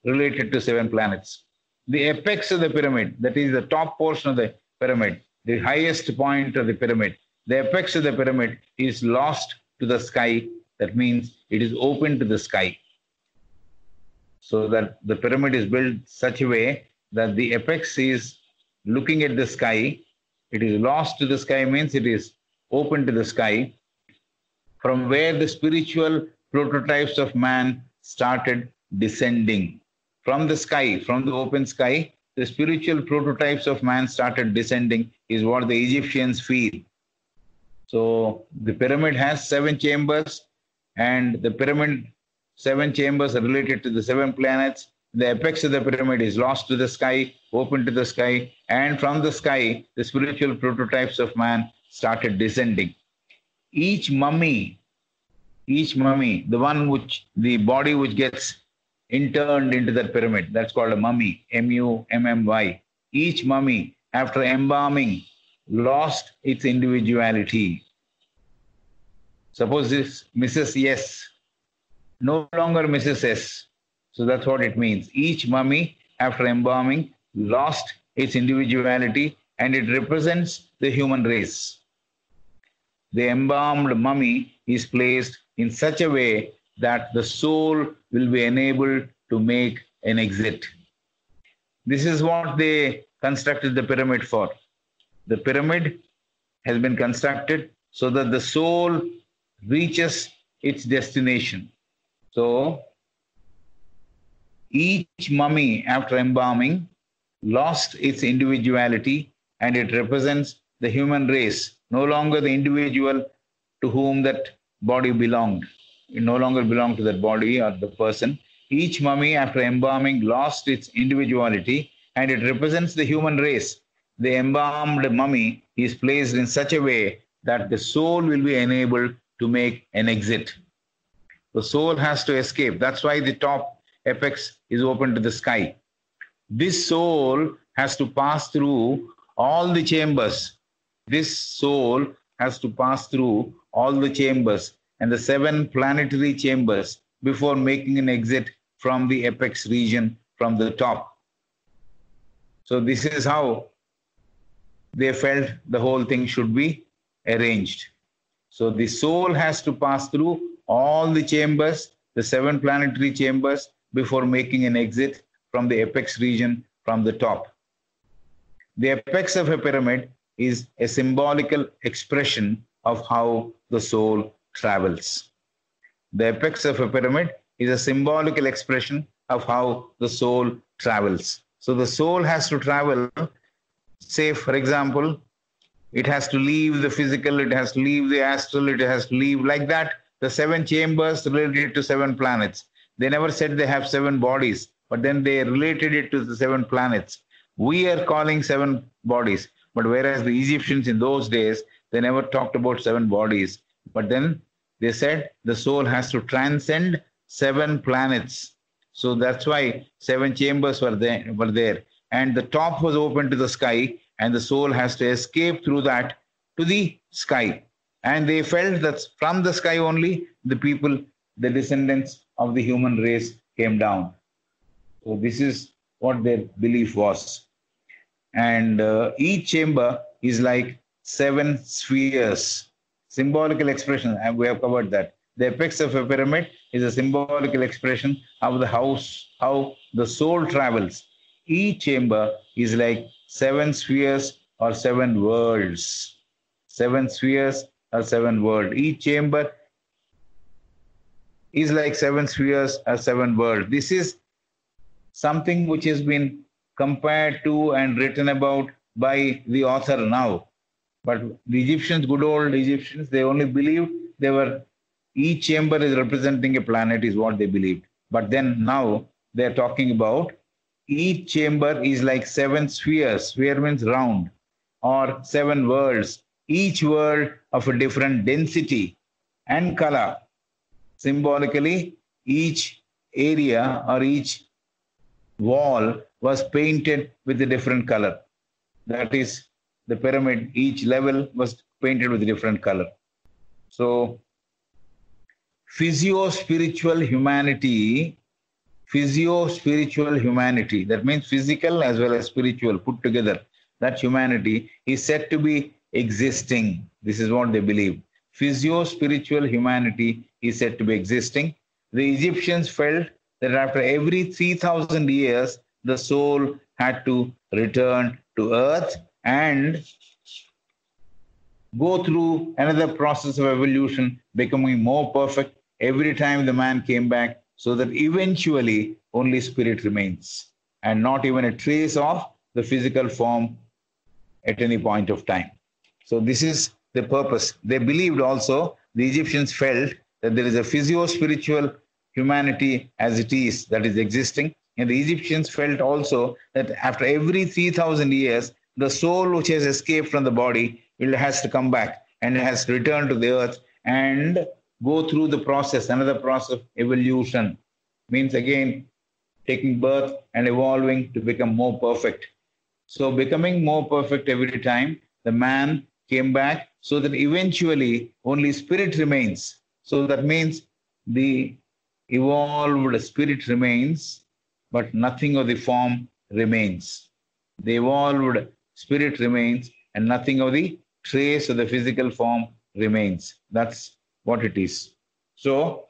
related to 7 planets. The apex of the pyramid, that is the top portion of the pyramid, the highest point of the pyramid, the apex of the pyramid is lost to the sky. That means it is open to the sky. So that the pyramid is built such a way that the apex is looking at the sky. It is lost to the sky means it is open to the sky, from where the spiritual prototypes of man started descending. From the sky, from the open sky, the spiritual prototypes of man started descending is what the Egyptians feel. So the pyramid has 7 chambers, and the pyramid 7 chambers are related to the 7 planets. The apex of the pyramid is lost to the sky, open to the sky, and from the sky, the spiritual prototypes of man started descending. Each mummy, the one which, the body which gets interned into that pyramid, that's called a mummy, M-U-M-M-Y. Each mummy, after embalming, lost its individuality. Suppose this Mrs. S, no longer Mrs. S. So that's what it means. Each mummy, after embalming, lost its individuality, and it represents the human race. The embalmed mummy is placed in such a way that the soul will be enabled to make an exit. This is what they constructed the pyramid for. The pyramid has been constructed so that the soul reaches its destination. So each mummy, after embalming, lost its individuality, and it represents the human race, no longer the individual to whom that body belonged. It no longer belonged to that body or the person. Each mummy, after embalming, lost its individuality, and it represents the human race. The embalmed mummy is placed in such a way that the soul will be enabled to make an exit. The soul has to escape. That's why the top apex is open to the sky. This soul has to pass through all the chambers. This soul has to pass through all the chambers and the 7 planetary chambers before making an exit from the apex region from the top. So this is how they felt the whole thing should be arranged. So the soul has to pass through all the chambers, the 7 planetary chambers, before making an exit from the apex region from the top. The apex of a pyramid is a symbolical expression of how the soul travels. The apex of a pyramid is a symbolical expression of how the soul travels. So the soul has to travel, say for example, it has to leave the physical, it has to leave the astral, it has to leave like that. The 7 chambers related to 7 planets. They never said they have 7 bodies, but then they related it to the 7 planets. We are calling 7 bodies, but whereas the Egyptians in those days, they never talked about 7 bodies. But then they said the soul has to transcend 7 planets. So that's why 7 chambers were there. And the top was open to the sky, and the soul has to escape through that to the sky. And they felt that from the sky only, the people, the descendants of the human race came down. So this is what their belief was. And each chamber is like 7 spheres, symbolical expression, and we have covered that. The apex of a pyramid is a symbolical expression of the house, how the soul travels. Each chamber is like 7 spheres or 7 worlds. 7 spheres or 7 worlds. Each chamber is like 7 spheres or 7 worlds. This is something which has been compared to and written about by the author now. But the Egyptians, good old Egyptians, they only believed each chamber is representing a planet is what they believed. But then now they're talking about each chamber is like 7 spheres. Sphere means round, or 7 worlds, each world of a different density and color. Symbolically, each area or each wall was painted with a different color. That is, the pyramid, each level was painted with a different color. So, physio-spiritual humanity, that means physical as well as spiritual put together, that humanity is said to be existing. This is what they believe. Physio-spiritual humanity is said to be existing. The Egyptians felt that after every 3,000 years, the soul had to return to earth and go through another process of evolution, becoming more perfect every time the man came back, so that eventually only spirit remains and not even a trace of the physical form at any point of time. So this is the purpose. They believed also, the Egyptians felt that there is a physio-spiritual humanity as it is, that is existing. And the Egyptians felt also that after every 3,000 years, the soul which has escaped from the body has to come back and it has to return to the earth and go through the process, another process of evolution. Means again, taking birth and evolving to become more perfect. So becoming more perfect every time, the man came back so that eventually only spirit remains. So that means the evolved spirit remains, but nothing of the form remains. The evolved spirit remains and nothing of the trace of the physical form remains. That's what it is. So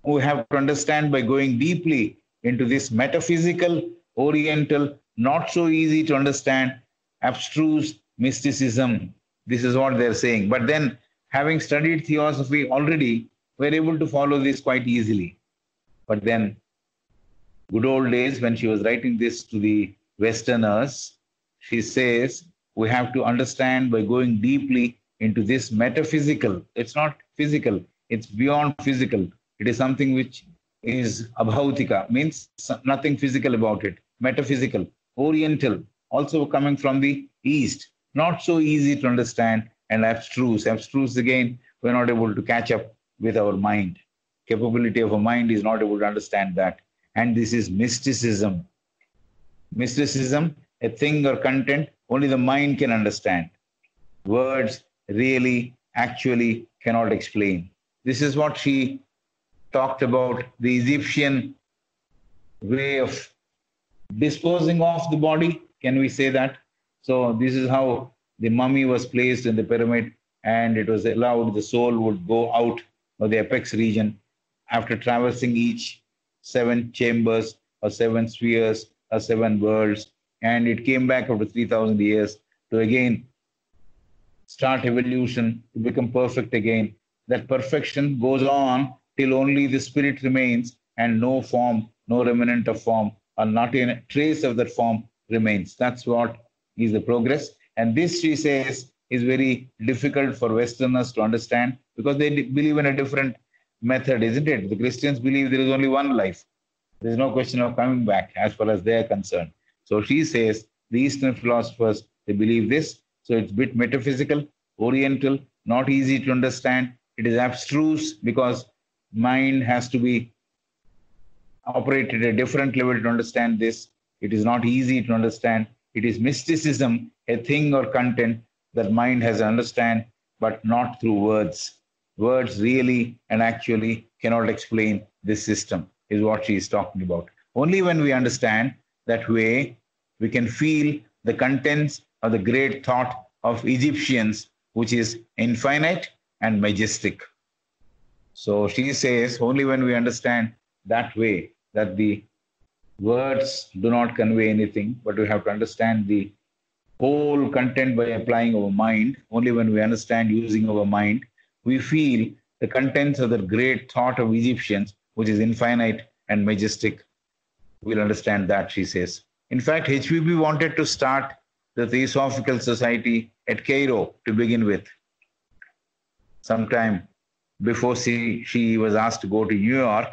we have to understand by going deeply into this metaphysical, oriental, not so easy to understand, abstruse mysticism. This is what they're saying. But then, having studied theosophy already, we're able to follow this quite easily. But then, good old days, when she was writing this to the Westerners, she says, we have to understand by going deeply into this metaphysical. It's not physical, it's beyond physical. It is something which is abhautika, means nothing physical about it. Metaphysical, oriental, also coming from the East. Not so easy to understand, and abstruse. Abstruse, again, we're not able to catch up with our mind. Capability of a mind is not able to understand that. And this is mysticism. Mysticism, a thing or content, only the mind can understand. Words really, actually cannot explain. This is what she talked about, the Egyptian way of disposing of the body. Can we say that? So this is how the mummy was placed in the pyramid, and it was allowed the soul would go out of the apex region after traversing each 7 chambers or 7 spheres or 7 worlds, and it came back after 3,000 years to again start evolution to become perfect again. That perfection goes on till only the spirit remains and no form, no remnant of form, or not a trace of that form remains. That's what is the progress. And this, she says, is very difficult for Westerners to understand because they believe in a different method, isn't it? The Christians believe there is only one life. There's no question of coming back as far as they are concerned. So she says the Eastern philosophers, they believe this. So it's a bit metaphysical, oriental, not easy to understand. It is abstruse because mind has to be operated at a different level to understand this. It is not easy to understand. It is mysticism, a thing or content that mind has to understand, but not through words. Words really and actually cannot explain this system, is what she is talking about. Only when we understand that way, we can feel the contents of the great thought of Egyptians, which is infinite and majestic. So she says, only when we understand that way, that the words do not convey anything, but we have to understand the whole content by applying our mind. Only when we understand using our mind, we feel the contents of the great thought of Egyptians, which is infinite and majestic. We'll understand that, she says. In fact, HVB wanted to start the Theosophical Society at Cairo to begin with, sometime before she was asked to go to New York.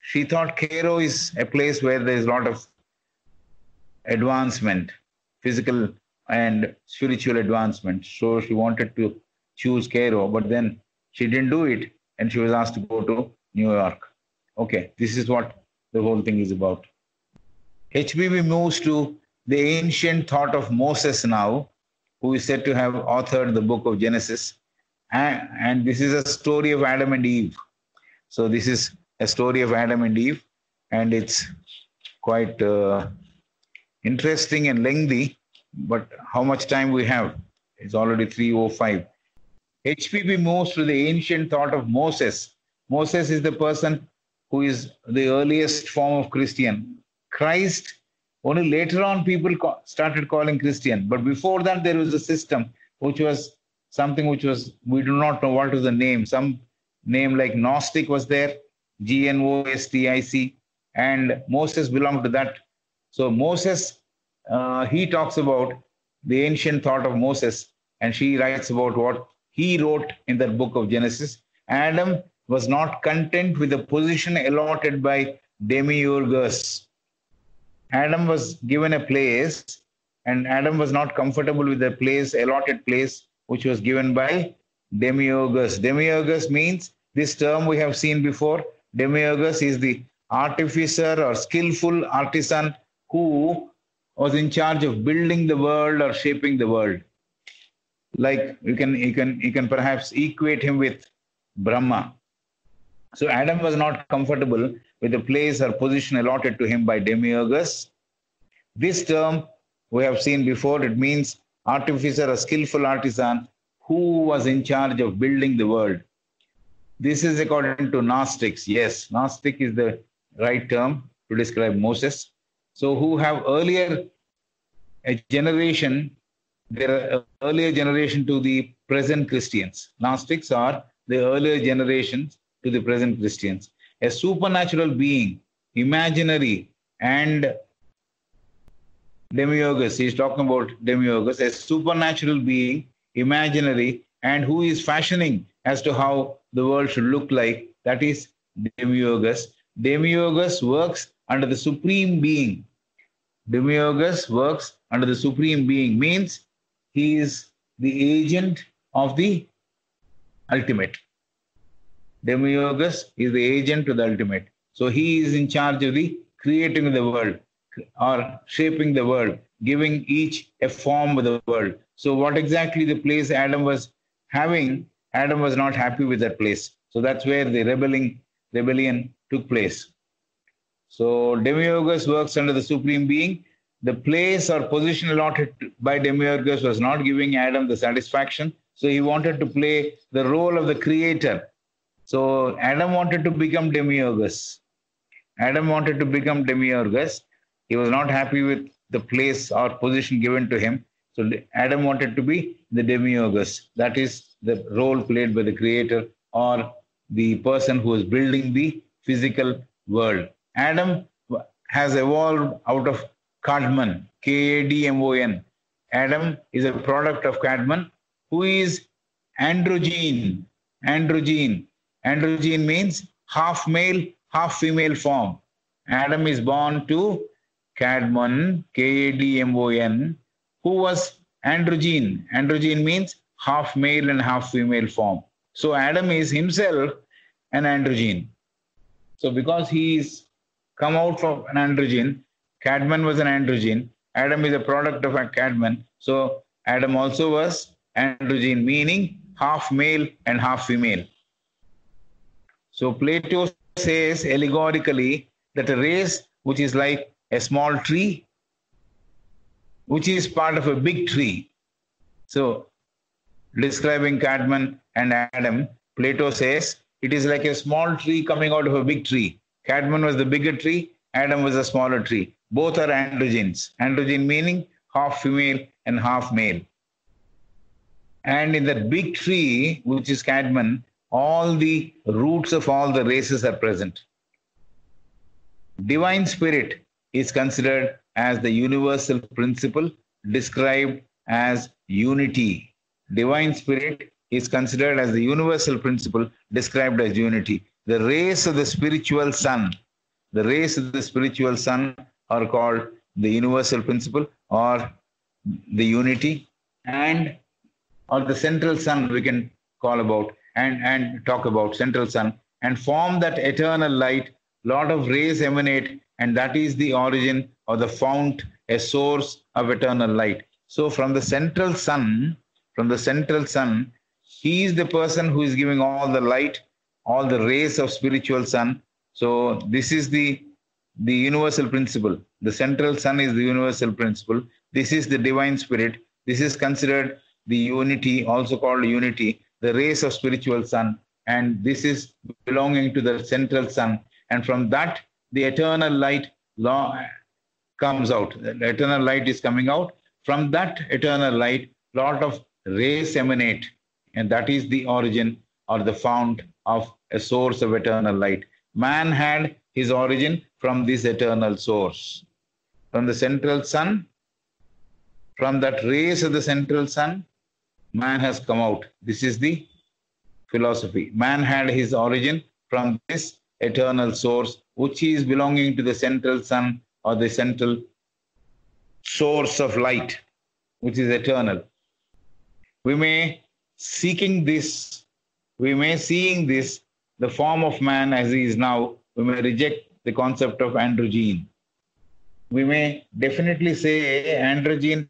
She thought Cairo is a place where there is a lot of advancement, physical and spiritual advancement. So she wanted to choose Cairo, but then she didn't do it and she was asked to go to New York. Okay, this is what the whole thing is about. HBB moves to the ancient thought of Moses now, who is said to have authored the book of Genesis. And this is a story of Adam and Eve. So this is a story of Adam and Eve, and it's quite interesting and lengthy, but how much time we have? It's already 3:05. HPB moves to the ancient thought of Moses. Moses is the person who is the earliest form of Christian. Christ, only later on people started calling Christian, but before that there was a system which was something which was, we do not know what was the name. Some name like Gnostic was there, Gnostic, and Moses belonged to that. So Moses, he talks about the ancient thought of Moses, and she writes about what he wrote in that book of Genesis. Adam was not content with the position allotted by Demiurgus. Adam was given a place, and Adam was not comfortable with the place, allotted place, which was given by Demiurgus. Demiurgus means, this term we have seen before, Demiurgus is the artificer or skillful artisan who was in charge of building the world or shaping the world. Like you can perhaps equate him with Brahma. So Adam was not comfortable with the place or position allotted to him by Demiurgus. This term we have seen before, it means artificer or skillful artisan who was in charge of building the world. This is according to Gnostics. Yes, Gnostic is the right term to describe Moses. So who have earlier a generation, their earlier generation to the present Christians. Gnostics are the earlier generations to the present Christians. A supernatural being, imaginary, and Demiurgus, he's talking about Demiurgus, a supernatural being, imaginary, and who is fashioning as to how the world should look like. That is Demiurgus. Demiurgus works under the supreme being. Demiurgus works under the supreme being, means he is the agent of the ultimate. Demiurgus is the agent to the ultimate. So he is in charge of the creating the world or shaping the world, giving each a form of the world. So what exactly the place Adam was having, Adam was not happy with that place. So that's where the rebellion took place. So Demiurgus works under the supreme being. The place or position allotted by Demiurgus was not giving Adam the satisfaction. So he wanted to play the role of the creator. So Adam wanted to become Demiurgus. Adam wanted to become Demiurgus. He was not happy with the place or position given to him. So Adam wanted to be the Demiurgus. That is the role played by the creator or the person who is building the physical world. Adam has evolved out of Kadmon, Kadmon. Adam is a product of Kadmon, who is androgyne. Androgyne means half male, half female form. Adam is born to Kadmon, Kadmon, who was androgyne. Androgyne means half male and half female form. So Adam is himself an androgyne. So because he is come out from an androgyne, Kadmon was an androgyne. Adam is a product of a Kadmon. So Adam also was androgyne, meaning half male and half female. So Plato says allegorically that a race which is like a small tree, which is part of a big tree. So describing Kadmon and Adam, Plato says it is like a small tree coming out of a big tree. Kadmon was the bigger tree, Adam was a smaller tree. Both are androgynes. Androgyne meaning half female and half male. And in that big tree, which is Kadmon, all the roots of all the races are present. Divine spirit is considered as the universal principle described as unity. Divine spirit is considered as the universal principle described as unity. The rays of the spiritual sun, the rays of the spiritual sun are called the universal principle or the unity, and or the central sun we can call about and talk about central sun, and form that eternal light. Lot of rays emanate, and that is the origin or the fount, a source of eternal light. So from the central sun, he is the person who is giving all the light, all the rays of spiritual sun. So this is the universal principle. The central sun is the universal principle. This is the divine spirit. This is considered the unity, also called unity, the rays of spiritual sun, and this is belonging to the central sun. And from that, the eternal light comes out. The eternal light is coming out. From that eternal light, lot of rays emanate, and that is the origin or the fount of a source of eternal light. Man had his origin from this eternal source. From the central sun, from that rays of the central sun, man has come out. This is the philosophy. Man had his origin from this eternal source, which is belonging to the central sun or the central source of light, which is eternal. We may seeing this, the form of man as he is now, we may reject the concept of androgyne. We may definitely say androgyne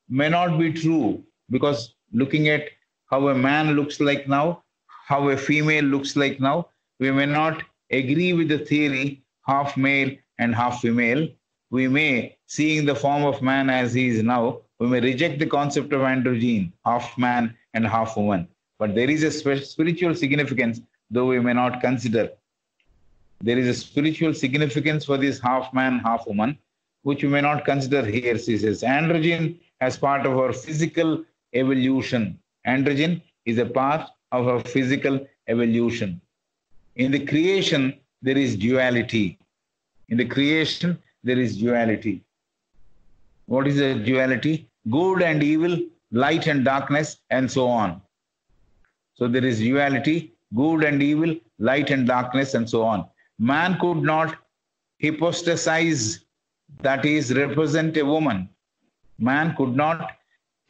may not be true, because looking at how a man looks like now, how a female looks like now, we may not agree with the theory half male and half female. We may, seeing the form of man as he is now, we may reject the concept of androgyne, half man and half woman. But there is a spiritual significance, though we may not consider. There is a spiritual significance for this half man, half woman, which we may not consider here. She says androgyne as part of our physical evolution. Androgyne is a part of our physical evolution. In the creation, there is duality. In the creation, there is duality. What is the duality? Good and evil, light and darkness, and so on. So there is duality, good and evil, light and darkness, and so on. Man could not hypostasize, that is, represent a woman. Man could not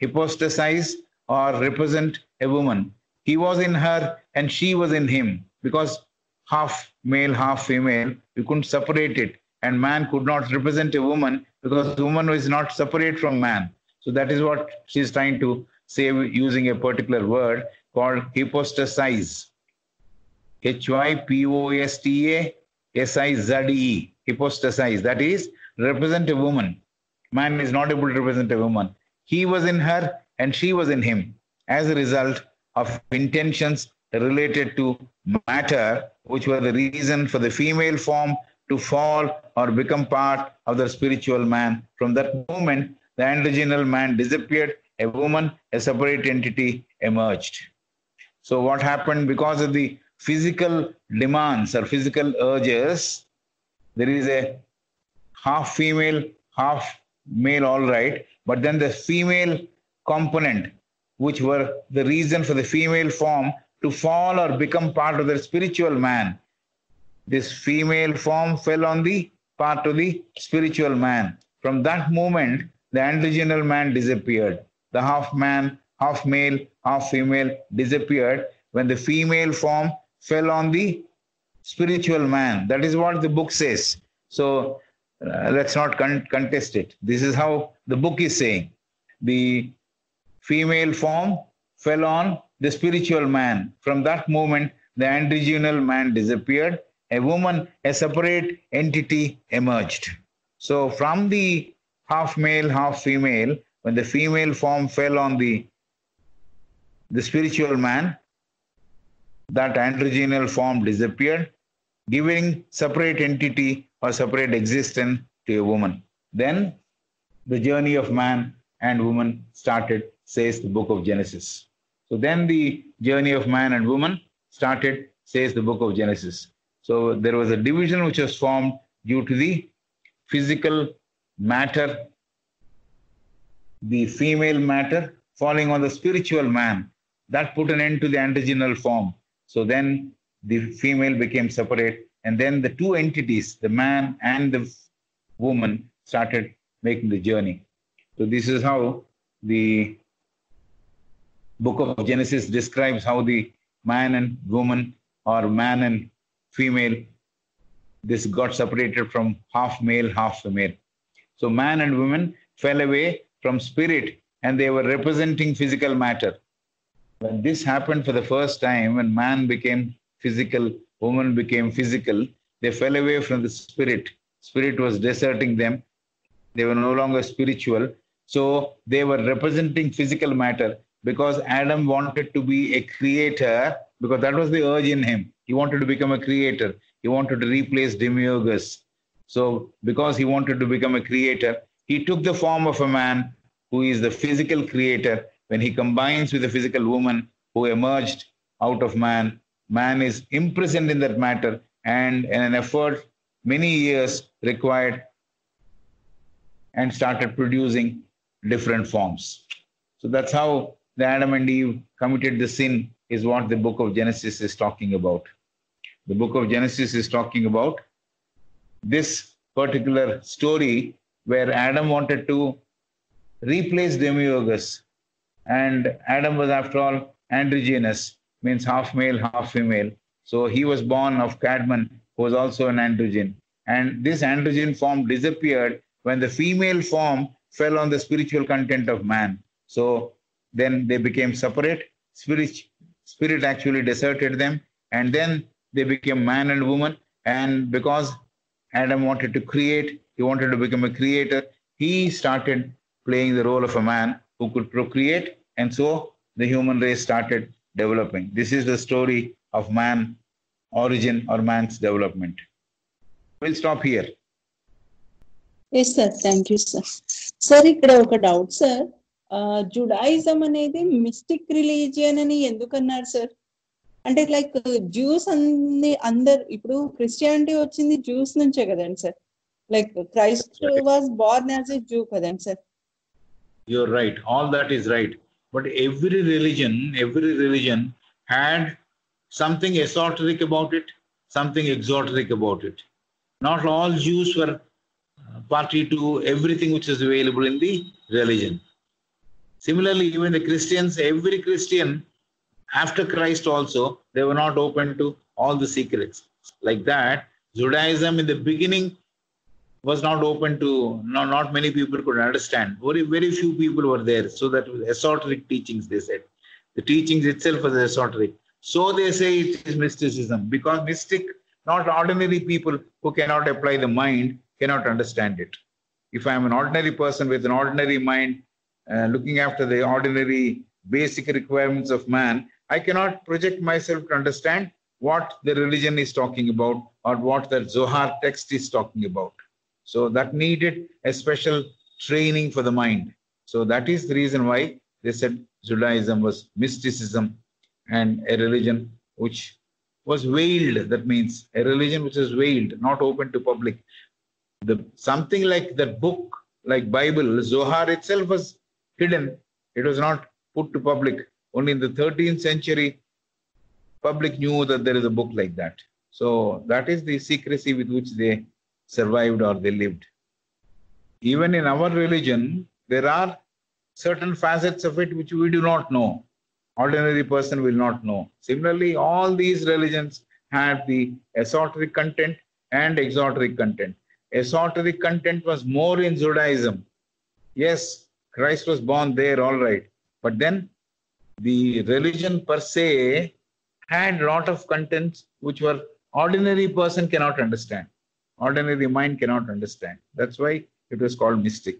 hypostasize or represent a woman. He was in her and she was in him, because half male, half female, you couldn't separate it. And man could not represent a woman because the woman was not separate from man. So that is what she's trying to say using a particular word called hypostasize. Hypostasize. Hypostasize. That is, represent a woman. Man is not able to represent a woman. He was in her and she was in him, as a result of intentions related to matter, which were the reason for the female form to fall or become part of the spiritual man. From that moment, the androgynal man disappeared. A woman, a separate entity, emerged. So what happened? Because of the physical demands or physical urges, there is a half female, half male, all right, but then the female component, which were the reason for the female form to fall or become part of the spiritual man. This female form fell on the part of the spiritual man. From that moment, the androgynal man disappeared. The half man, half male, half female disappeared when the female form fell on the spiritual man. That is what the book says. So let's not contest it. This is how the book is saying. The female form fell on the spiritual man. From that moment, the androgynal man disappeared. A woman, a separate entity, emerged. So from the half male, half female, when the female form fell on the spiritual man, that androgynal form disappeared, giving separate entity or separate existence to a woman. Then the journey of man and woman started, says the book of Genesis. So then the journey of man and woman started, says the book of Genesis. So there was a division which was formed due to the physical matter, the female matter falling on the spiritual man. that put an end to the androgynal form. So then the female became separate, and then the two entities, the man and the woman, started making the journey. So this is how the book of Genesis describes how the man and woman, or man and female, this got separated from half male, half female. So man and woman fell away from spirit, and they were representing physical matter. When this happened for the first time, when man became physical, woman became physical, they fell away from the spirit. Spirit was deserting them. They were no longer spiritual. So they were representing physical matter, because Adam wanted to be a creator, because that was the urge in him. He wanted to become a creator. He wanted to replace Demiurgus. So because he wanted to become a creator, he took the form of a man who is the physical creator. When he combines with the physical woman who emerged out of man, man is imprisoned in that matter, and in an effort, many years required, and started producing different forms. So that's how the Adam and Eve committed the sin, is what the book of Genesis is talking about. The book of Genesis is talking about this particular story where Adam wanted to replace Demiurgus. And Adam was, after all, androgynous, means half male, half female. So he was born of Cadmon, who was also an androgen. And this androgen form disappeared when the female form fell on the spiritual content of man. So then they became separate. Spirit actually deserted them. And then they became man and woman. And because Adam wanted to create, he wanted to become a creator, he started playing the role of a man who could procreate. And so the human race started developing. This is the story of man origin, or man's development. We'll stop here. Yes, sir. Thank you, sir. Sir, ఇక్కడ ఒక doubt sir. Judaism అనేది mystic religion అని ఎందుకు అన్నారు sir? అంటే like juice అన్ని అందరు, ఇప్పుడు క్రిస్టియానిటీ వచ్చింది జ్యూస్ నుంచే కదండి sir. Like Christ was Born as a zoo కదండి sir. You're right. All that is right. But every religion had something esoteric about it, something exoteric about it. Not all Jews were party to everything which is available in the religion. Similarly, even the Christians, every Christian after Christ also, they were not open to all the secrets. Like that, Judaism in the beginning was not open to, not many people could understand. Very few people were there. So that was esoteric teachings, they said. The teachings itself was esoteric. So they say it is mysticism, because mystic, not ordinary people who cannot apply the mind, cannot understand it. If I am an ordinary person with an ordinary mind, looking after the ordinary basic requirements of man, I cannot project myself to understand what the religion is talking about, or what the Zohar text is talking about. So that needed a special training for the mind. So that is the reason why they said Judaism was mysticism, and a religion which was veiled. That means a religion which was veiled, not open to public. Something like that book, like Bible, Zohar itself was hidden. It was not put to public. Only in the 13th century, public knew that there is a book like that. So that is the secrecy with which they survived, or they lived. Even in our religion, there are certain facets of it which we do not know. Ordinary person will not know. Similarly, all these religions have the esoteric content and exoteric content. Esoteric content was more in Judaism. Yes, Christ was born there, all right. But then the religion per se had a lot of contents which were ordinary person cannot understand. Ordinary mind cannot understand. That's why it was called mystic.